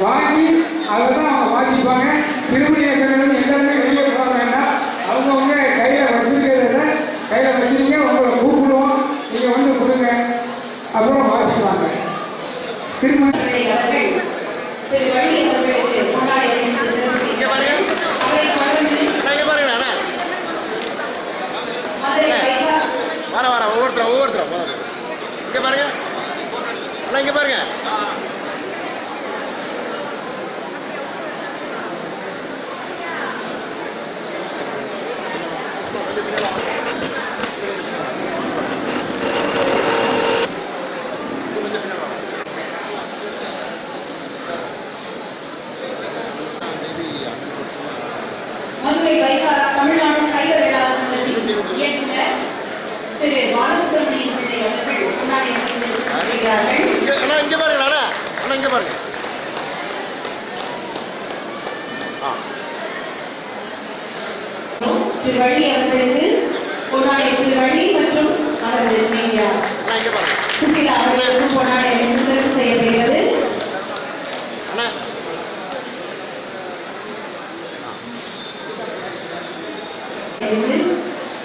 வாங்கி அதை தான் அவங்க வாசிப்பாங்க. திருமண இயக்குநர்கள் எல்லாருமே வெளியே போக வேண்டாம். அவங்கவுங்க கையில் வச்சுருக்கிறத கையில் வச்சுருங்க. உங்களை கூப்பிடுவோம், நீங்கள் வந்து கொடுங்க, அப்புறம் வாசிப்பாங்க. திருமண அவர்கள் திரு வள்ளி அவர்களுக்கு கொண்டாடி வர ஒவ்வொருத்தரும் இங்கே பாருங்க அண்ணா, இங்கே பாருங்க. மதுரை வைகாரா தமிழ்நாடு சைவ வேளாண் சங்கத்தின் இயக்குனர் திரு பாலசுப்ரமணியன் பிள்ளை அவர்கள் கொண்டாடி வருகிறார்கள். அண்ணா இங்கே பாருங்க அண்ணா, அண்ணா இங்கே பாருங்க. திரு வள்ளி அவர்களுக்கு கொண்டாடி திரு வள்ளி மற்றும் அவரது துணைவியார் சுசிலா அவர்களுக்கு கொண்டாடி சிறப்பு செய்யப்படுகிறது.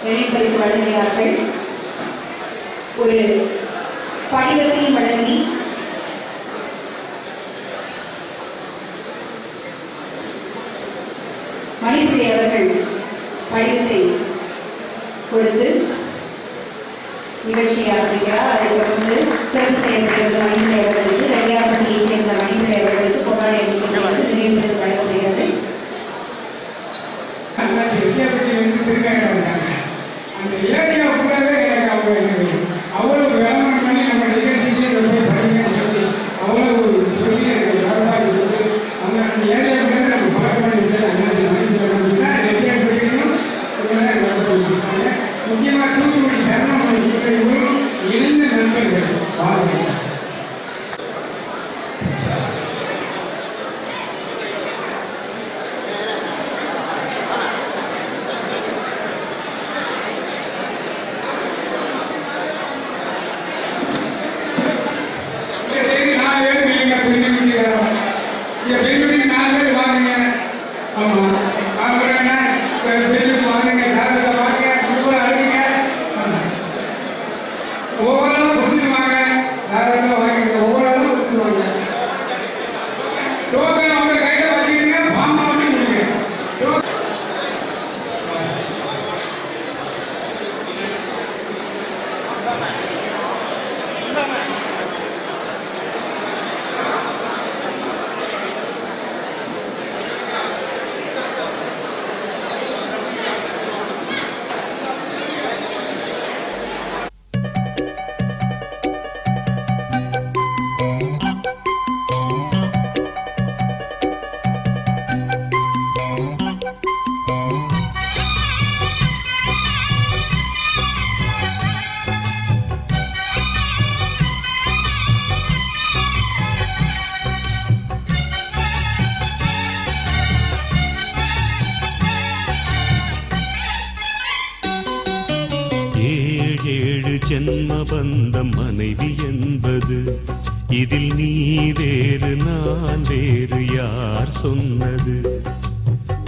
நினைப்பரிசு வழங்குகிறார்கள். ஒரு படிவத்தையும் வழங்கி மணிப்பிள்ளை அவர்கள் படிவத்தை கொடுத்து நிகழ்ச்சியை ஆரம்பிக்கிறார். அதை தொடர்ந்து சிறப்பு செய்யப்படுகிறது மணிப்பிள்ளை அவர்களுக்கு ரெடியாப்பட்டியை சேர்ந்த மணிப்பிள்ளை அவர்களுக்கு கொண்டாடி நினைப்பரிசு வழங்கப்படுகிறது. அந்த ஏரியா ஃபுல்லாகவே எனக்கு அவங்க அவ்வளோ விளம்பரம் பண்ணி நம்ம நிகழ்ச்சிக்கு போய் படிங்கன்னு சொல்லி அவ்வளோ சொல்லி எனக்கு வரவாடி கொடுத்து அவங்க அந்த ஏரியா ஃபுல்லாக நம்ம பழக்கம் பண்ணிட்டு அண்ணாச்சி வாங்கிட்டு ரெடியாக படிக்கணும் கொடுத்தாங்க. முக்கியமாக தூத்துக்குடி சரணமணி பிள்ளைகளும் இணைந்த நண்பர்கள் வாழ்க்கை. ஜென்ம பந்தம் மனைவி என்பது இதில் நீ வேறு நான் வேறு யார் சொன்னது?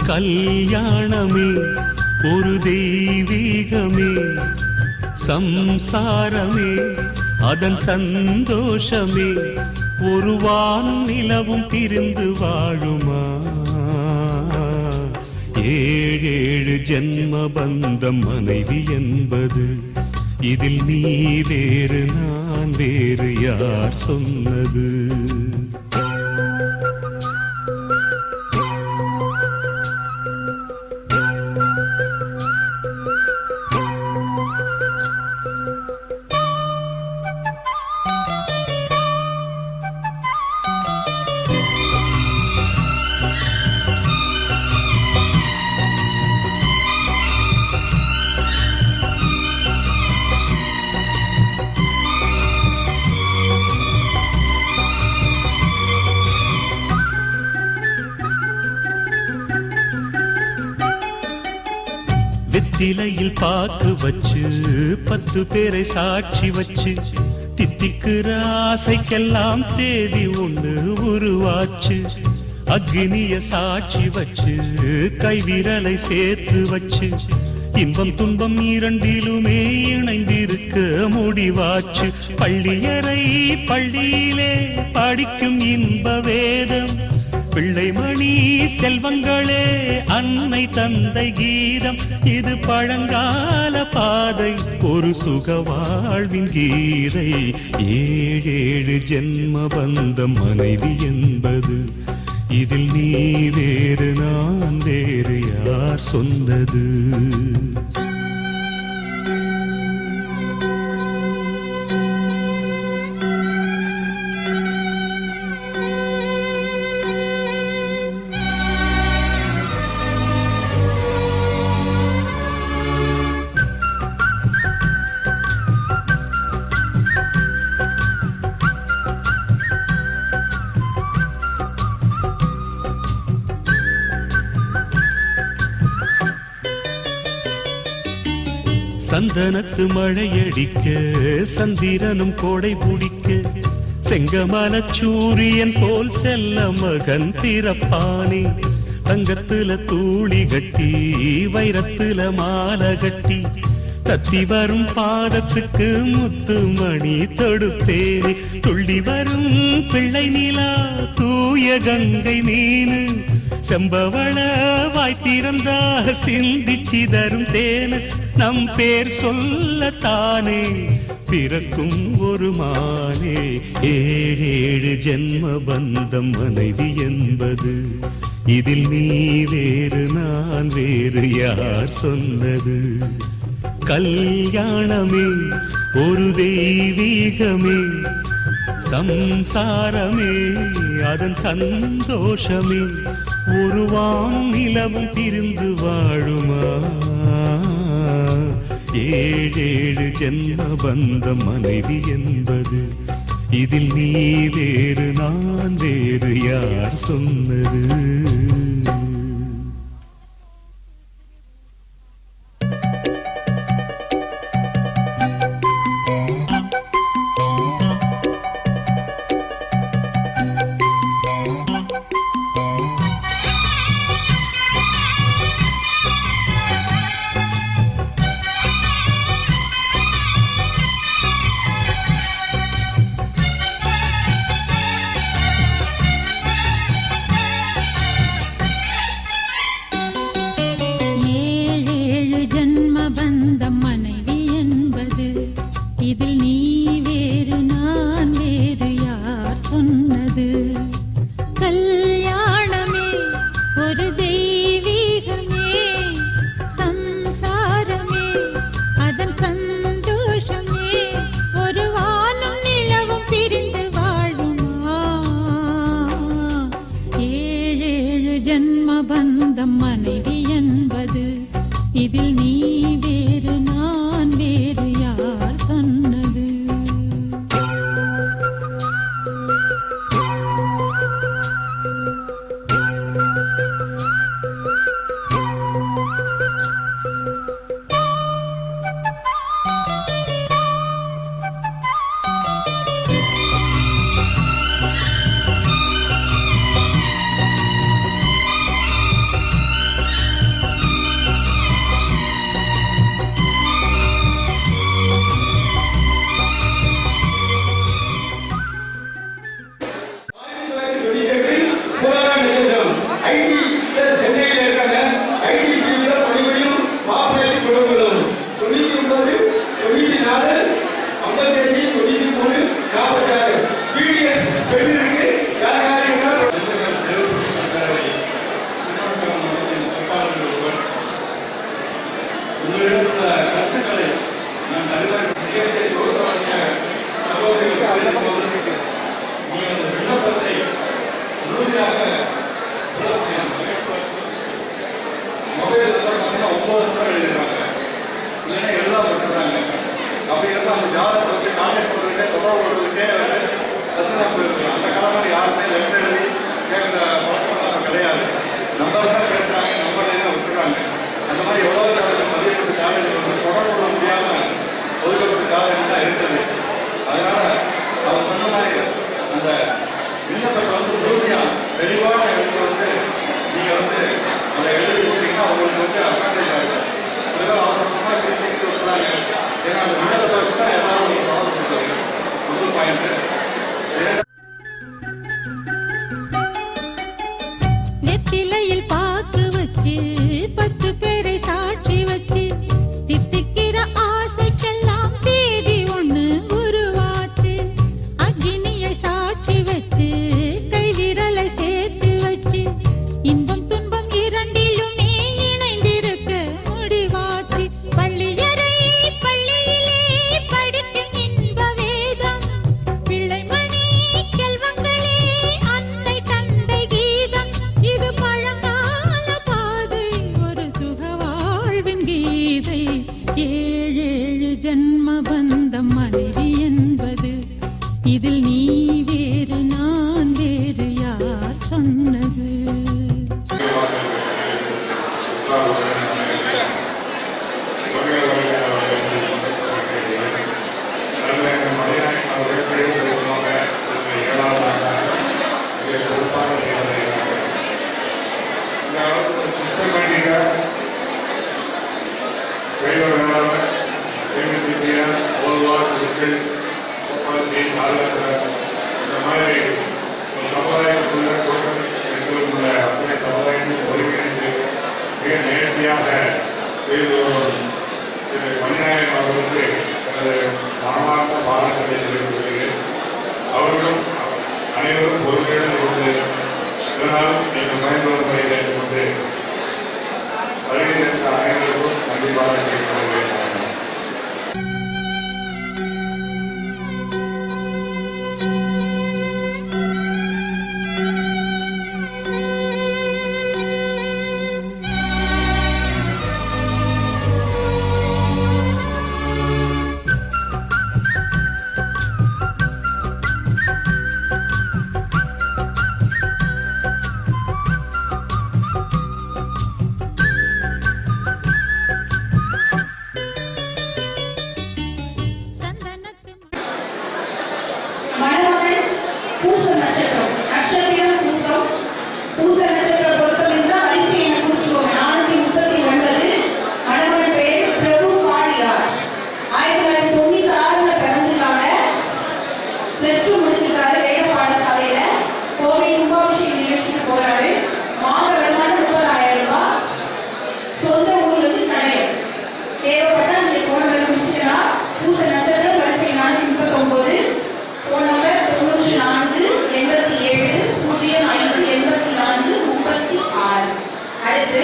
கல்யாணமே ஒரு தெய்வீகமே சம்சாரமே அதன் சந்தோஷமே ஒரு வானும் நிலவும் பிரிந்து வாழுமா ஏழேழு ஜென்ம பந்தம் மனைவி என்பது இதில் நீ வேறு நான் வேறு யார் சொன்னது வெற்றிலையில் பாக்கு வச்சு 10 பேரை சாட்சி வச்சு தித்திக்கிற ஆசைக்கெல்லாம் தேதி ஒன்று உருவாச்சு அக்னிய சாட்சி வச்சு கைவிரலை சேர்த்து வச்சு இன்பம் துன்பம் இரண்டிலுமே இணைந்திருக்க முடிவாச்சு பள்ளியறை பள்ளியிலே படிக்கும் இன்ப வேதம் பிள்ளைமணி செல்வங்களே அன்னை தந்தை கீதம் இது பழங்கால பாதை ஒரு சுக வாழ்வின் கீதை ஏழேழு ஜென்ம பந்தம் மனைவி என்பது இதில் நீ வேறு நான் வேறு யார் சொன்னது சந்தனத்து மழையடிக்க சந்திரனும் கோடை பிடிக்க செங்கமல சூரியன் போல் செல்ல மகன் பிறப்பானே தங்கத்துல தூளி கட்டி வைரத்துல மாலை கட்டி தத்தி வரும் பாதத்துக்கு முத்து மணி தொடுப்பேனே துள்ளி வரும் பிள்ளை நிலா தூய கங்கை மீனு செம்பவள வாய்த்திறந்தா சிந்தி சிதறும் தேனு நம் பேர் சொல்லத்தானே பிறக்கும் ஒரு மானே ஏழேழு ஜென்ம பந்தம் மனைவி என்பது இதில் நீ வேறு நான் வேறு யார் சொன்னது கல்யாணமே ஒரு தெய்வீகமே சம்சாரமே அதன் சந்தோஷமே ஒரு வானும் நிலவும் பிரிந்து வாழுமா ஏழேழு ஜென்ம பந்தம் மனைவி என்பது இதில் நீ வேறு நான் வேறு யார் சொன்னது அப்படிங்கிறது அந்த ஜாதகத்தை வந்து கான்டாக்ட் பண்ணுறதுக்கே தொடர்பு கொள்வதற்கே வந்து ரசனை போயிருக்கு. அந்த காலத்தில் யாருமே லெட்டர் எழுதி கேட்குற பழக்கம் கிடையாது. நம்பர் தான் பேசுகிறாங்க, நம்பர்லேயே தான் விட்டுறாங்க. அந்த மாதிரி எவ்வளோ ஜாதகம் மதியப்பட்ட ஜாதகங்கள் வந்து தொடர்பு கொள்ள முடியாமல் ஒதுக்கப்பட்ட ஜாதகம் தான் இருக்குது. அதனால் அவர் சொன்ன மாதிரி அந்த விண்ணப்பத்தை வந்து முழுமையாக தெளிவான இடத்துல வந்து நீங்கள் வந்து அதை எழுதி கொடுத்தீங்கன்னா அவங்களுக்கு வந்து அட்வான்டேஜ் ஆகிடும். இதெல்லாம் அவசரமாக பேசிக்கிட்டு விட்டுறாங்க. ஏன்னா அந்த விண்ணப்பத்தை வச்சு தான் எல்லாரும் தொடர்பு கொடுக்குறீங்க. முதல் பாயிண்ட்டு. நெத்திலையில் பாக்கு வச்சு 10 பேரை சாட்சி வச்சு தித்திக்கிற ஆசைக்கெல்லாம் தேதி ஒண்ணு உருவாச்சு. அக்னியை சாட்சி வச்சு கை விரலை சேர்த்து வச்சு இன்பம் துன்பம் இரண்டிலுமே இணைந்திருக்க முடிவாச்சு. பள்ளியறை பள்ளியிலே படிக்கும் இன்ப வேதம் பிள்ளைமணி செல்வங்களே அன்னை தந்தை கீதம். இது பழங்கால பாதை ஒரு சுகவாழ்வின் கீதை. 7 ஜன்ம பந்தம் மனைவி என்பது இதில் நீ வேறு நான் வேறு யார் சொன்னது? இந்த மாதிரி ஒரு சமுதாயத்துக்குள்ள எங்களுக்குள்ள அத்தனை சமுதாயத்தையும் ஒருங்கிணைந்து மிக நேர்த்தியாக செய்து வரும் திரு மணிநாயகம் அவர்களுக்கு எனது மனமார்ந்த பாராட்டுகளை தெரிவித்துள்ளேன். அவர்களும் அனைவரும் பொறுப்பேற்று கொண்டு இதனால் எங்கள் பயன்படுத்துவதை கேட்டுக்கொண்டு வருகின்ற அனைவருக்கும் நன்றி பாராட்டி மணமகன் பூச நட்சத்திரம் நட்சத்திரம் பூசம். பூச நட்சத்திரம் பொறுத்தவரைக்கும் வரிசை என குறிச்சுவோம். 439. மணமகன் பெயர் பிரபு காளிராஜ். 1996 பிறந்திருக்காங்க. +2 முடிச்சிருக்காரு. வேத பாடசாலையில கோவை கும்பாபிஷேக நிகழ்ச்சிக்கு போறாரு. மாத வருமானம் 30,000 ரூபாய். சொந்த ஊர் வந்து கடையம். தேவைப்பட்டா நீங்க போன வேலை முடிச்சுக்கலாம். பூச நட்சத்திரம் வரிசை 439. Phone number 94 87 05 84 36. அடுத்து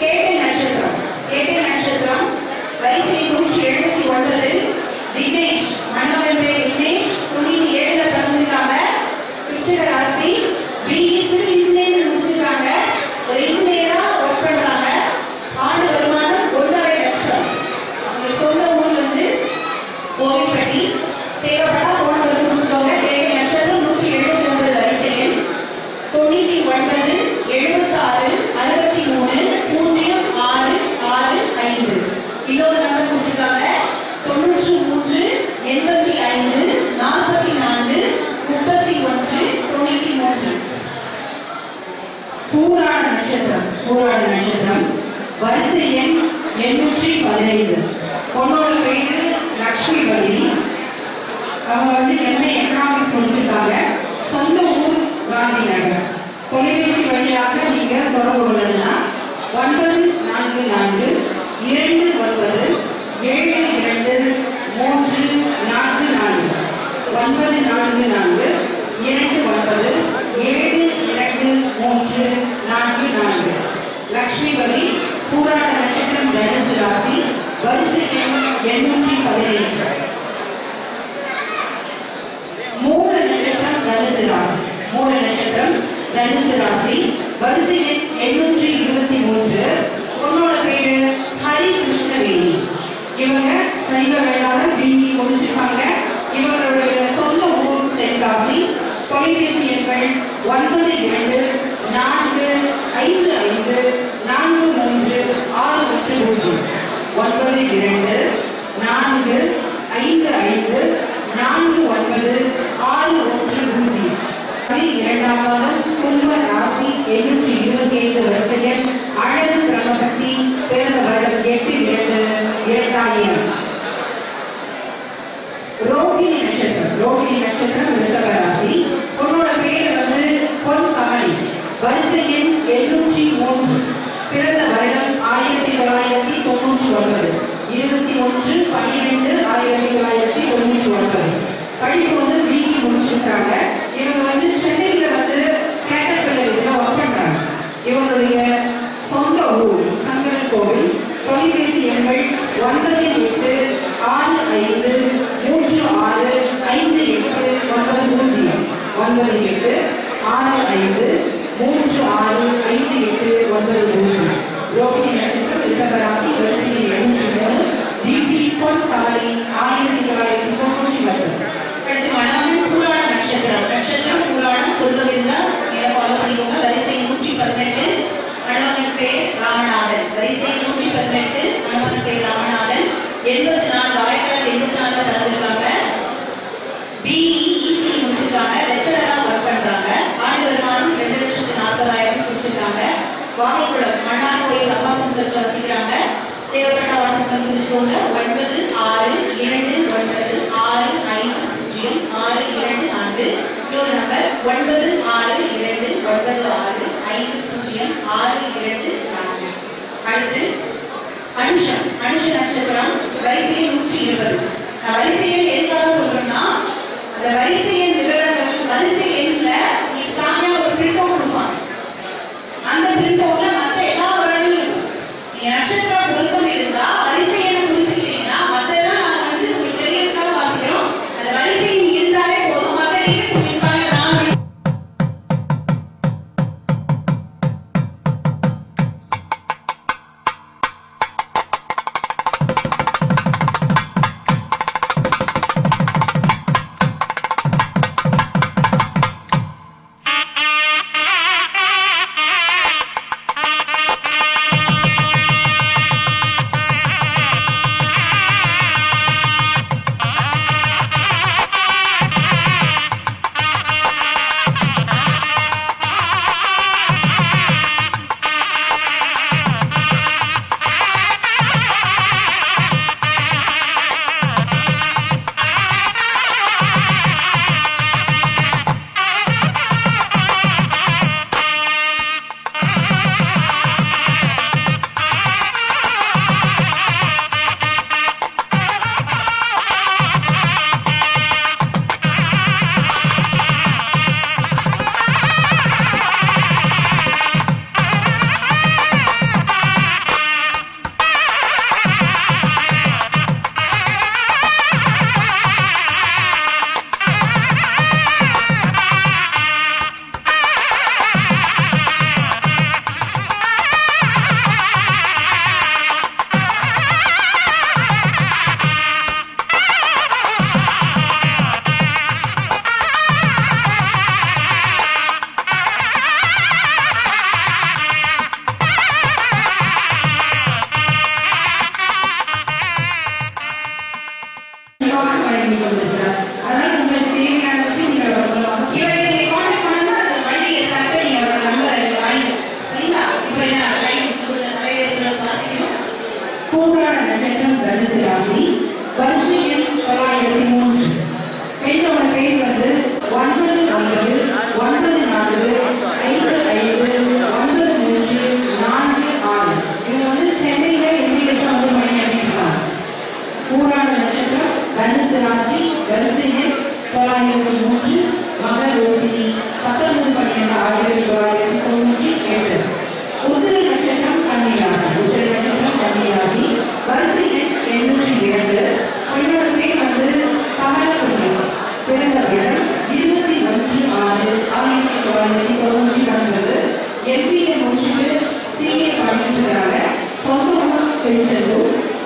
கேட்டை நட்சத்திரம். கேட்டை நட்சத்திரம் வரிசை 179. விக்னேஷ். மணமகன் பேர் விக்னேஷ். 97 பிறந்திருக்காங்க. விருச்சிக ராசி. பிஇ சிவில் இன்ஜினியரிங் முடிச்சிருக்காங்க. ஒரு இன்ஜினியரா ஒர்க் பண்றாங்க. ஆண்டு வருமானம் 1.5 லட்சம். அவங்க சொந்த ஊர் வந்து கோவில்பட்டி. தேவைப்பட்டா போன வந்து முடிச்சுக்கோங்க. கேட்டை நட்சத்திரம் 179 வரிசை எண் 99 76 63 0665. இன்னொரு நம்பர் கொடுத்துருக்காங்க. 93 85 44 31 93. பூராட நட்சத்திரம். பூராட நட்சத்திரம் வரிசை எண் 815. பொண்ணோட பேரு லக்ஷ்மி பதி. அவங்க வந்து எம்ஏ எக்கனாமிக்ஸ் முடிச்சிருக்காங்க. சொந்த ஊர் காந்தி நகர். தொலைபேசி வழியாக நீங்கள் தொடர்பு கொள்ளணும்னா 944 29 72 344 944 29 72 344. லக்ஷ்மிபதி. பூராட நட்சத்திரம் தனுசு ராசி. வரிசை எண் 817. மூல நட்சத்திரம் தனுசு ராசி. மூல நட்சத்திரம் தனுசு ராசி. வரிசை எண் 823. பொண்ணோட பேரு ஹரி கிருஷ்ணவேணி. இவங்க சைவ வேளாண் முடிச்சிருக்காங்க. இவங்களுடைய சொந்த ஊர் தென்காசி. தொலைபேசி எண்கள் 9245543610 9245543610. இரண்டாவது கும்ப ராசி 725 வரிசையில் அழகு பிரமசக்தி பிறந்த வருடம் 8/2/2000. ரோகிணி நட்சத்திரம் ரிஷப ராசி. பொண்ணோட பேர் வந்து பொன் கமலி. வரிசை எண் 703 பிறந்த வருடம் 1999 21/12/1999. படிப்பு வந்து பிஇ முடிச்சிருக்காங்க. இவங்க வந்து சென்னையில வந்து கேட்டர்பில்லர் இதுல ஒர்க் பண்றாங்க. இவங்களுடைய சொந்த ஊர் சங்கரன் கோவில். தொலைபேசி எண்கள் 9865365890 9865365890. ரோகிணி நட்சத்திரம் ரிஷபராசி. வரிசை 703 ஜிபி பொன் கமலி 1990. அடுத்து மணவன் பூராட நட்சத்திரம் பூராடம் பொருள்களிருந்தா மேல ஃபாலோ பண்ணிக்கோங்க. வரிசை 118 மணவன் பேர் ராமநாதன். வரிசை 118 மணவன் பேர் ராமநாதன். 84 84 பிறந்திருக்காங்க. பிஇசி முடிச்சிருக்காங்க. லெக்சரரா ஒர்க் பண்றாங்க. ஆண்டு வருமானம் 2,40,000 முடிச்சிருக்காங்க. வாகைக்குளம் மன்னார் கோயில் அப்பாசமுத்திரத்தில் வசிக்கிறாங்க. தேவைப்பட்ட வாட்ஸ்அப் முடிச்சுக்கோங்க. 9629650624. இன்னொரு நம்பர் 9629650624. அடுத்து அனுஷம் நட்சத்திரம் வரிசை 120. நான் வரிசையை எதுக்காக சொல்றேன்னா அந்த வரிசையின் விவரங்கள் வரிசை எண்ணில் நீ சாமியா ஒரு பிரிண்ட் அவுட் கொடுப்பாங்க. அந்த பிரிண்ட் அவுட்ல மற்ற எல்லா விவரங்களும் இருக்கும். நீ நட்சத்திரம் பொருத்தம் இருந்தா வரிசை எண்ணை குறிச்சுக்கிட்டீங்கன்னா மற்றெல்லாம் நாங்கள் வந்து உங்களுக்கு தெரியறதுக்காக வாசிக்கிறோம். அந்த வரிசை இருந்தாலே போதும். மற்ற டீச்சர்ஸ்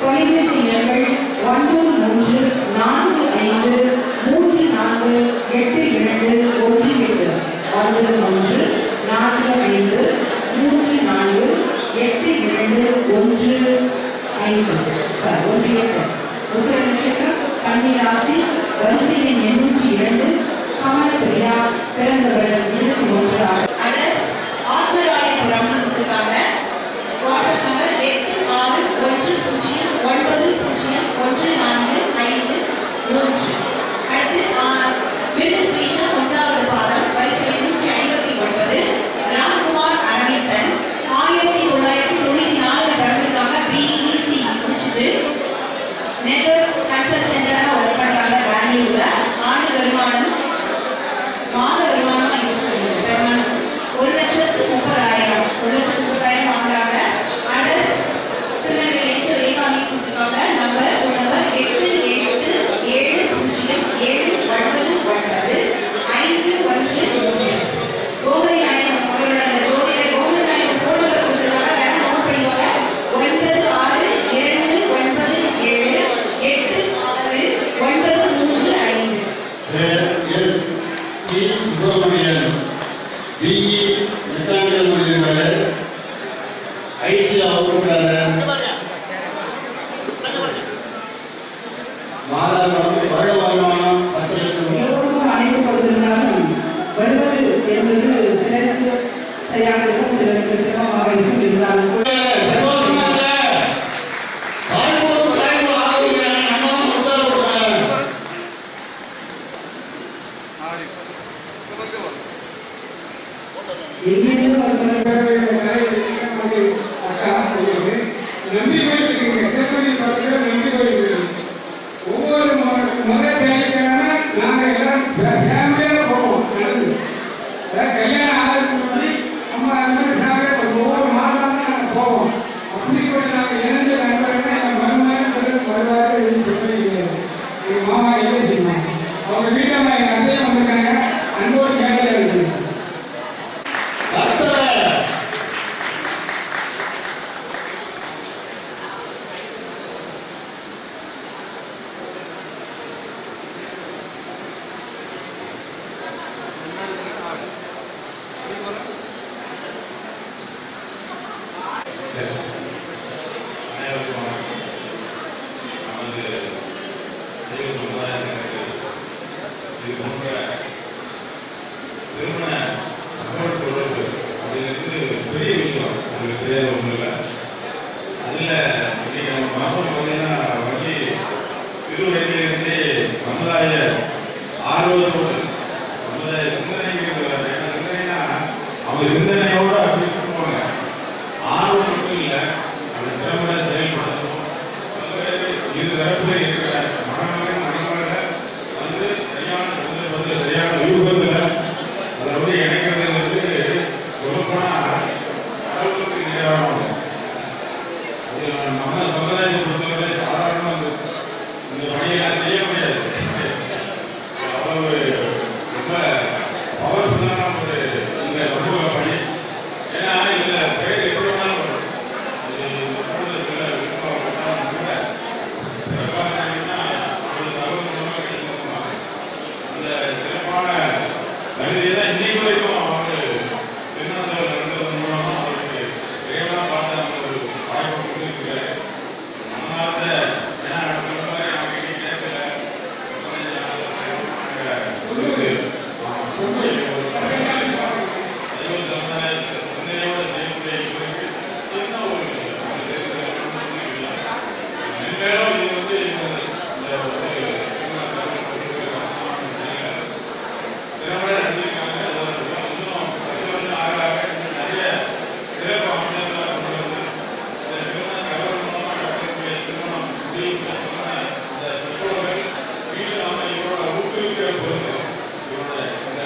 தொலைபேசி எண்கள் 934 அவினாசி வரிசை எண் 802 கமல் பிரியா பிறந்தவர் 21 அட்ரஸ் ஆத்மராயபுரம் கொடுத்துருக்காங்க. WhatsApp number 8610901453. அடுத்து ஸ்ரீஷா 1வது பாதம் வரிசை 159 ராம்குமார் அரவிந்தன் 1994 பிறந்திருக்காங்க. பிஇசி முடிச்சுட்டு நெட்வொர்க் கன்சல்டன்டாக ஒர்க் பண்றாங்க பெங்களூர்ல. ஆண்டு வருமானம் மாத வருமானமா பெருமாள் 1,30,000 வாங்குறாங்க. அட்ரஸ் திருநெல்வேலி ரேகாமி கொடுத்துருக்காங்க. நம்பர் 8770799513. கோவை நாயகம் அவரோட ஜோதிடர் கோவை நாயகம் போனவர் கொடுத்துருக்காங்க. வேற நோட் பண்ணிக்கோங்க. 9627869335. S C Subramanian BE mechanical முடிச்சிருக்காரு. ஐடி அவுட்ருக்காரு. மாதாவிற்கு வருட வருமானம் 10 லட்சம் ரூபாய். எல்லோருக்கும் அழைப்பு கொடுத்திருந்தாலும் வருவது என்பது சிலருக்கு சரியாக இருக்கும், சிலருக்கு சிரமமாக இருக்கும். இருந்தாலும் கூட எங்கேயும் நம்பி கோயிலுக்கு திருப்பதி பக்கத்தில் நம்பி கோயிலுக்கு ஒவ்வொரு முதல் சனிக்கிழமை நாங்கள் எல்லாம் ஃபேமிலியாக போவோம். நடந்து கல்யாணம் ஆகிறதுக்கு முன்னாடி அம்மா அந்த மாதிரி ஃபேமிலியாக ஒவ்வொரு மாதம் தான் நாங்கள் போவோம். அப்படி கூட நாங்கள் இணைஞ்ச நண்பர்கள் எங்கள் மருமகன் வருவாரு சொல்லி எங்கள் மாமா இல்லை செய்வாங்க. அவங்க வீட்டில் எங்கள் அத்தையும் வந்திருக்காங்க. அன்போடு கேள்வியாக இருக்குது. சிந்தனையோட அப்படி பண்ணுவாங்க. ஆர்வம் மட்டும் இல்லை, அந்த திறமையை செயல்படுத்தணும். இரு தரப்புல இருக்கிற மனநலன் மனநலன் வந்து சரியான சந்தர்ப்பத்தில் சரியான வியூகத்தில் அதை வந்து இணைக்கிறது சொல்லப்போனா கடவுளுக்கு நேராகும். அது நம்ம சமுதாயத்தை பொறுத்தவரை சாதாரண இந்த பணியெல்லாம் செய்ய முடியாது. அவ்வளவு ரொம்ப பவர்ஃபுல்லான ஒரு இந்த சமூக பணி. ஏன்னா இதுல பேர் எப்படி வேணாலும் வரும். அது சில விருப்பம் கூட சிறப்பான அந்த சிறப்பான கவிதையை தான் இன்னைக்கு வரைக்கும் அவங்க திருநெல்வேலியில் நடந்ததன் மூலமா அவருக்கு விரைவாக பார்த்து அந்த ஒரு வாய்ப்பு கொடுத்துருக்காரு. மனமார்ந்த ஏன்னா அடுத்த மாதிரி அவங்க இன்னைக்கு நேரத்தில் சிந்தனையோட செய்யக்கூடிய இவருக்கு சின்ன ஒரு மென்மேலும் இது வந்து திறம்பட நடத்திருக்காங்க. இன்னும் வருஷம் ஆக ஆக நிறைய சிறப்பு அம்சங்களை கொண்டு வந்து இந்த திருமண தகவல் மூலமாக நடக்கக்கூடிய திருமணம் முடிவு அந்த பெற்றோர்கள் வீட்டில் நாம இவரோட ஊக்குவிக்கிற பொறுத்து இவரோட இந்த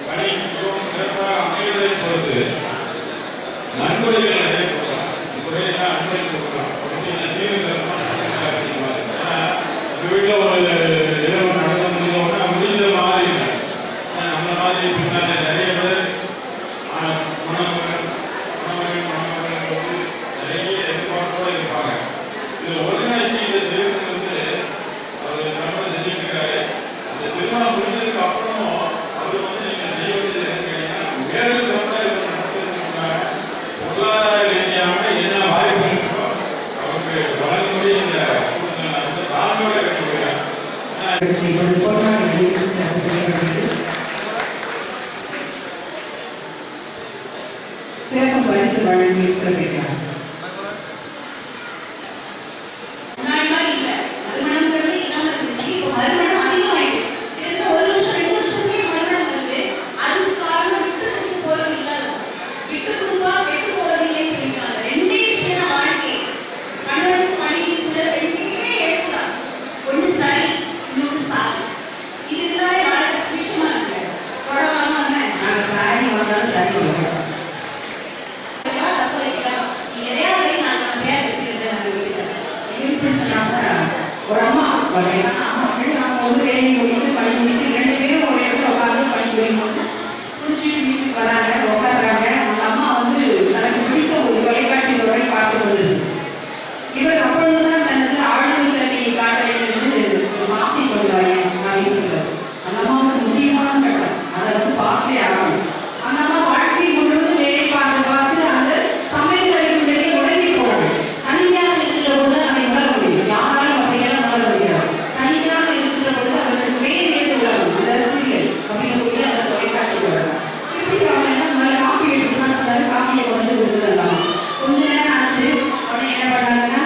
பணி மிகவும் சிறப்பாக அமைவதை பொறுத்து நன்கொடைகள் நிறைய கொடுக்கலாம். முறையெல்லாம் நன்கொடை கொடுக்கலாம். சீரும் சிறப்பான ஏன்னா எங்கள் வீட்டில் ஒரு இரவு நடந்து முடிஞ்சோம்னா முடிஞ்ச மாதிரி இல்லை. அந்த மாதிரி பின்னாடி நிறைய பேர் மணமகள் வந்து நிறைய எதிர்பார்ப்போடு இருப்பாங்க. இது ஒருங்கிணைச்சி இதை செய்வது வந்து அவர் ரொம்ப செஞ்சுட்டு இருக்காரு. அந்த திருமணம் முடிஞ்சதுக்கு அப்புறமும் அவர் வந்து நீங்கள் செய்ய வேண்டியது கேட்டீங்கன்னா மேலும் சிறப்பாக இவர் நடத்துறதுக்காக பொருளாதார ரீதியாக என்ன வாய்ப்பு இருக்கோ அவருக்கு வழங்கக்கூடிய இந்த ராணுவ கட்டுப்படுகிறார். சிறப்பு பரிசு வழங்கி சிறப்பிக்கிறார். ஒரு அம்மா அவங்க வந்து வேலை முடித்து பணி முடித்து 2 பேரும் ஒரு இடத்துல உட்காந்து பணி போகும்போது குளிச்சுட்டு வீட்டுக்கு வராங்க, உட்காடுறாங்க. அந்த அம்மா வந்து தனக்கு பிடித்த ஒரு தொலைக்காட்சி தொடரை பார்த்து கொண்டது. இவர் அப்பொழுதுதான் தனது ஆழ்மை தன்மையை காட்ட வேண்டும் என்று மாற்றி கொள்வாங்க அப்படின்னு சொல்றாரு. அந்த அம்மா வந்து முக்கியமான கட்டம், அதை வந்து பார்த்தே ஆகணும். அந்த அம்மா வாழ்க்கை முழுவதும் வேலை பார்த்து பார்த்து அந்த சமையல் அறைக்குள்ளேயே உடனே போறாங்க. தனியாக இருக்கிற பொழுது அதை உணர முடியும், யாராலும் அப்படியெல்லாம் உணர முடியாது. தனியாக இருக்கிற பொழுது அவர்களுக்கு வேறு எது உலகம், அந்த சீரியல் அப்படிங்கக்கூடிய அந்த தொலைக்காட்சி உலகம். இப்படி அவங்க என்ன முதல்ல காப்பி எடுத்துதான் சொன்னாரு. காப்பியை கொண்டு கொடுத்துருந்தாங்க. கொஞ்ச நேரம் ஆச்சு. உடனே என்ன பண்ணாங்கன்னா,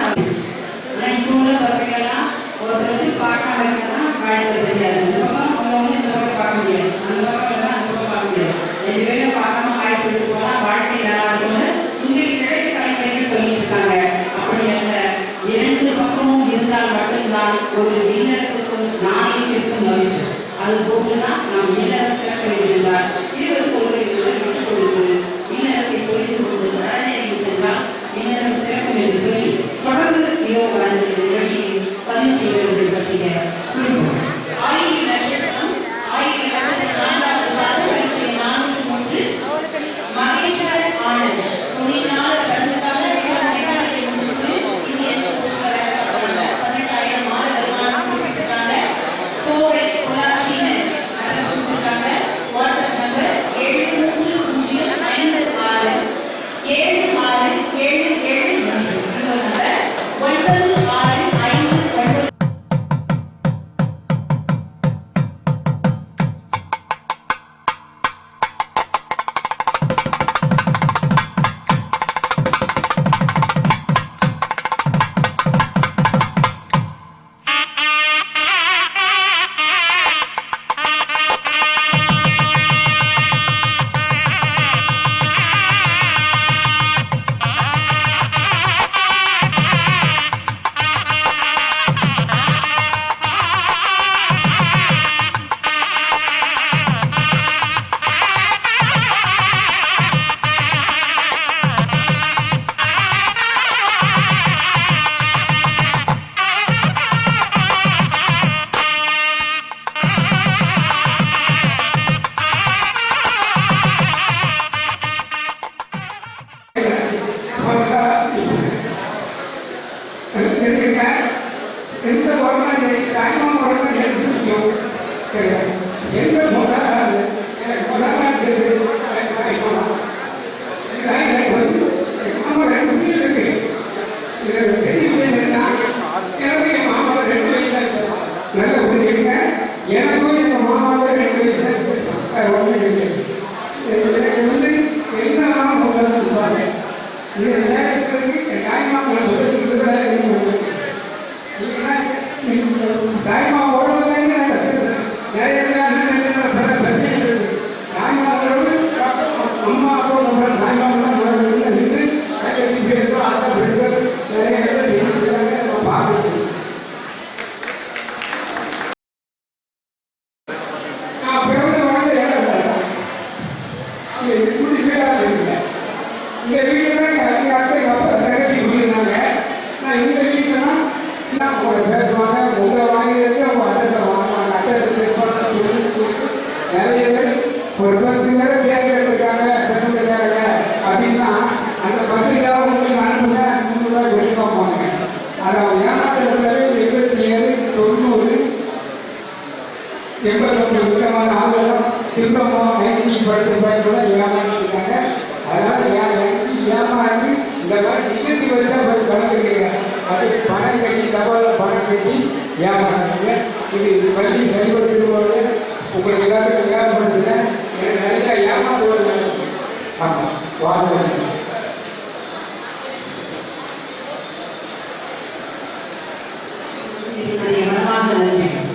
ஆனால் இப்போ உள்ள பசங்கள்லாம் ஒருத்தர் வந்து பார்க்காம இருக்கலாம் வாழ்க்கை சரியாது. இந்த பக்கம் உள்ளவங்க இந்த பக்கம் பார்க்க முடியாது, அந்த பக்கம் இல்லைன்னா அந்த பக்கம் பார்க்க முடியாது. 2 பேரும் பார்க்காம ஆய் சொல்லிட்டு போனால் வாழ்க்கை நல்லா இருக்கும்னு இன்றைக்கு நிறைய தலைமுறைகள் சொல்லிட்டு இருக்காங்க. அப்படி அந்த 2 பக்கமும் இருந்தால் மட்டும்தான் ஒரு இல்லறத்துக்கு நாணயத்திற்கும் மதிப்பு. அது போட்டுதான் நாம் இல்லறம் சிறக்க வேண்டும் என்றால் இருவருக்கு ஒரு விட்டு கொடுத்து இல்லறத்தை புரிந்து கொண்டு அறநெறியில் சென்றால் இல்லறம் சிறக்கும் என்று சொல்லி தொடர்ந்து இதோ அந்த நிகழ்ச்சியை பதிவு செய்வர்கள் பற்றிய குறிப்பு. இது பள்ளி செயல்படுத்தும்போது உங்களுக்கு எல்லாத்துக்கும் ஏற்படுத்துங்க. எனக்கு நிறைய ஏமாந்து வருது. ஆமாம், வாழ்க்கை என்னுடைய மனமார்ந்த நன்றிகள்.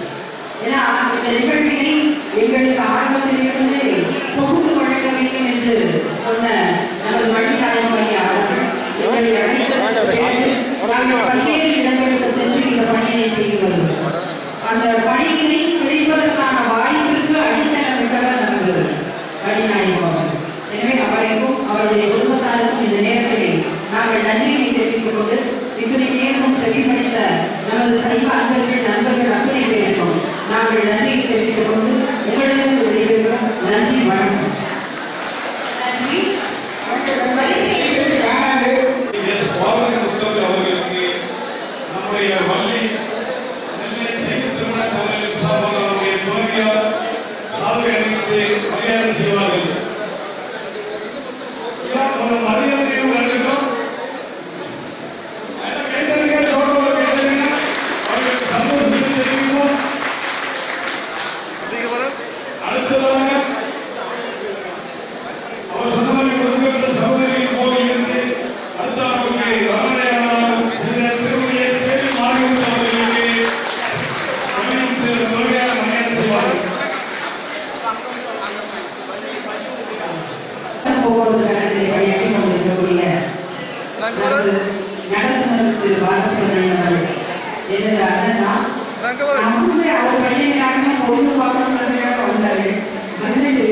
ஏன்னா இந்த நிகழ்ச்சியை எங்களுக்கு ஆரம்பத்திலிருந்து தொகுத்து வழங்க வேண்டும் என்று சொன்ன நமது மணிநாயகம் ஐயா அவர்கள் எங்களை அழைத்து நாங்கள் பல்வேறு இடங்களுக்கு சென்று இந்த பணியை செய்து வருகிறோம். அந்த பணியினை கிடைப்பதற்கான வாய்ப்பிற்கு அடித்தளமிட்டவர் நமது மணிநாயகம் அவர்கள். எனவே அவருக்கும் அவருடைய குடும்பத்தாருக்கும் இந்த நேரத்திலே நாங்கள் நன்றியை தெரிவித்துக் கொண்டு இத்தனை நேரமும் செவிமடித்த நமது சைவ அன்பர்கள் நண்பர்கள் அத்தனை பேருக்கும் நாங்கள் நன்றியை தெரிவித்துக் கொண்டு உங்களிடம் விடைபெறுகிறோம். நன்றி, வணக்கம். அவர்களுக்கு நம்முடைய பள்ளி நெல்லை செய்தி திருமண தமிழ் சார்பாளருடைய துணைவியார் சால்வை அணிவித்து மரியாதை செய்வார்கள். மரியாதையும் வருகிறோம். அடுத்ததாக அவர் சொன்னதை கொடுக்கின்ற சகோதரியின் போல் இருந்து அடுத்தவர்களுக்கு வரமழையாளர் சில திருமணியை தேடி மாறியும் சகோதரிகளுக்கு முழுமையாக மரியாதை செய்வார்கள். போக்குவரத்து பணியாற்றி கொண்டிருக்கக்கூடிய நடத்துனருக்கு வாரசுவர்கள் எனது அண்ணா அவர் பையனுக்காக பொண்ணு பார்க்கறதுக்காக வந்தாரு. வந்துட்டு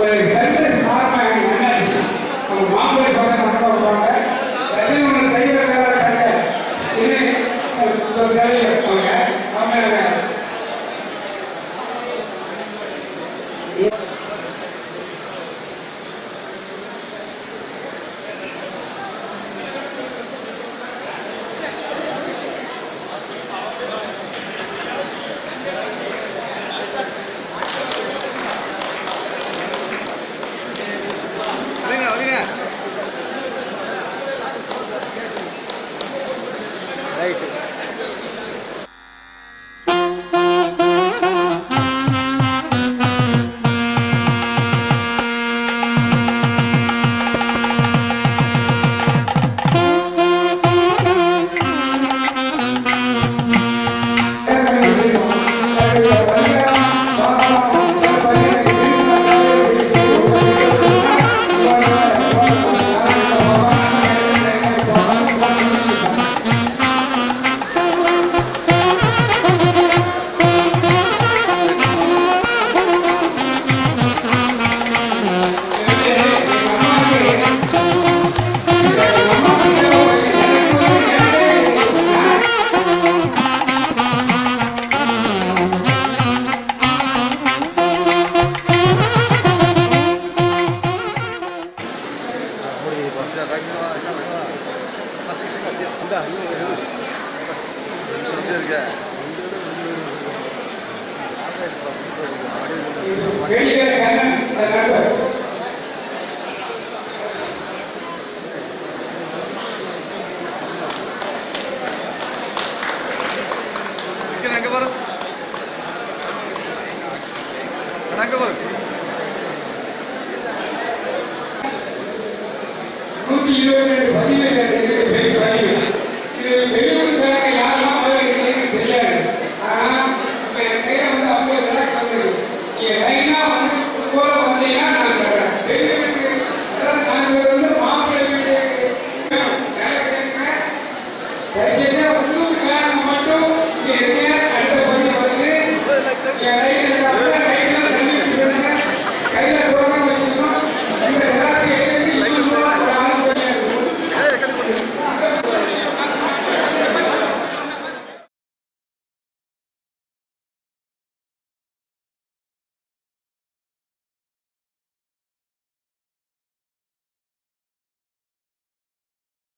ஒரு சர்வீஸ் மாறமாக நல்லாச்சு. அவங்க மாப்பிள்ளை பக்கம் நடக்க வைப்பாங்க. ரஜினி ஒன்று செய்வதற்காக வேலையை வைப்பாங்க. ஆமாம், ரைட்டு. வெளியே கண்ணன் நண்பர் நூற்றி 22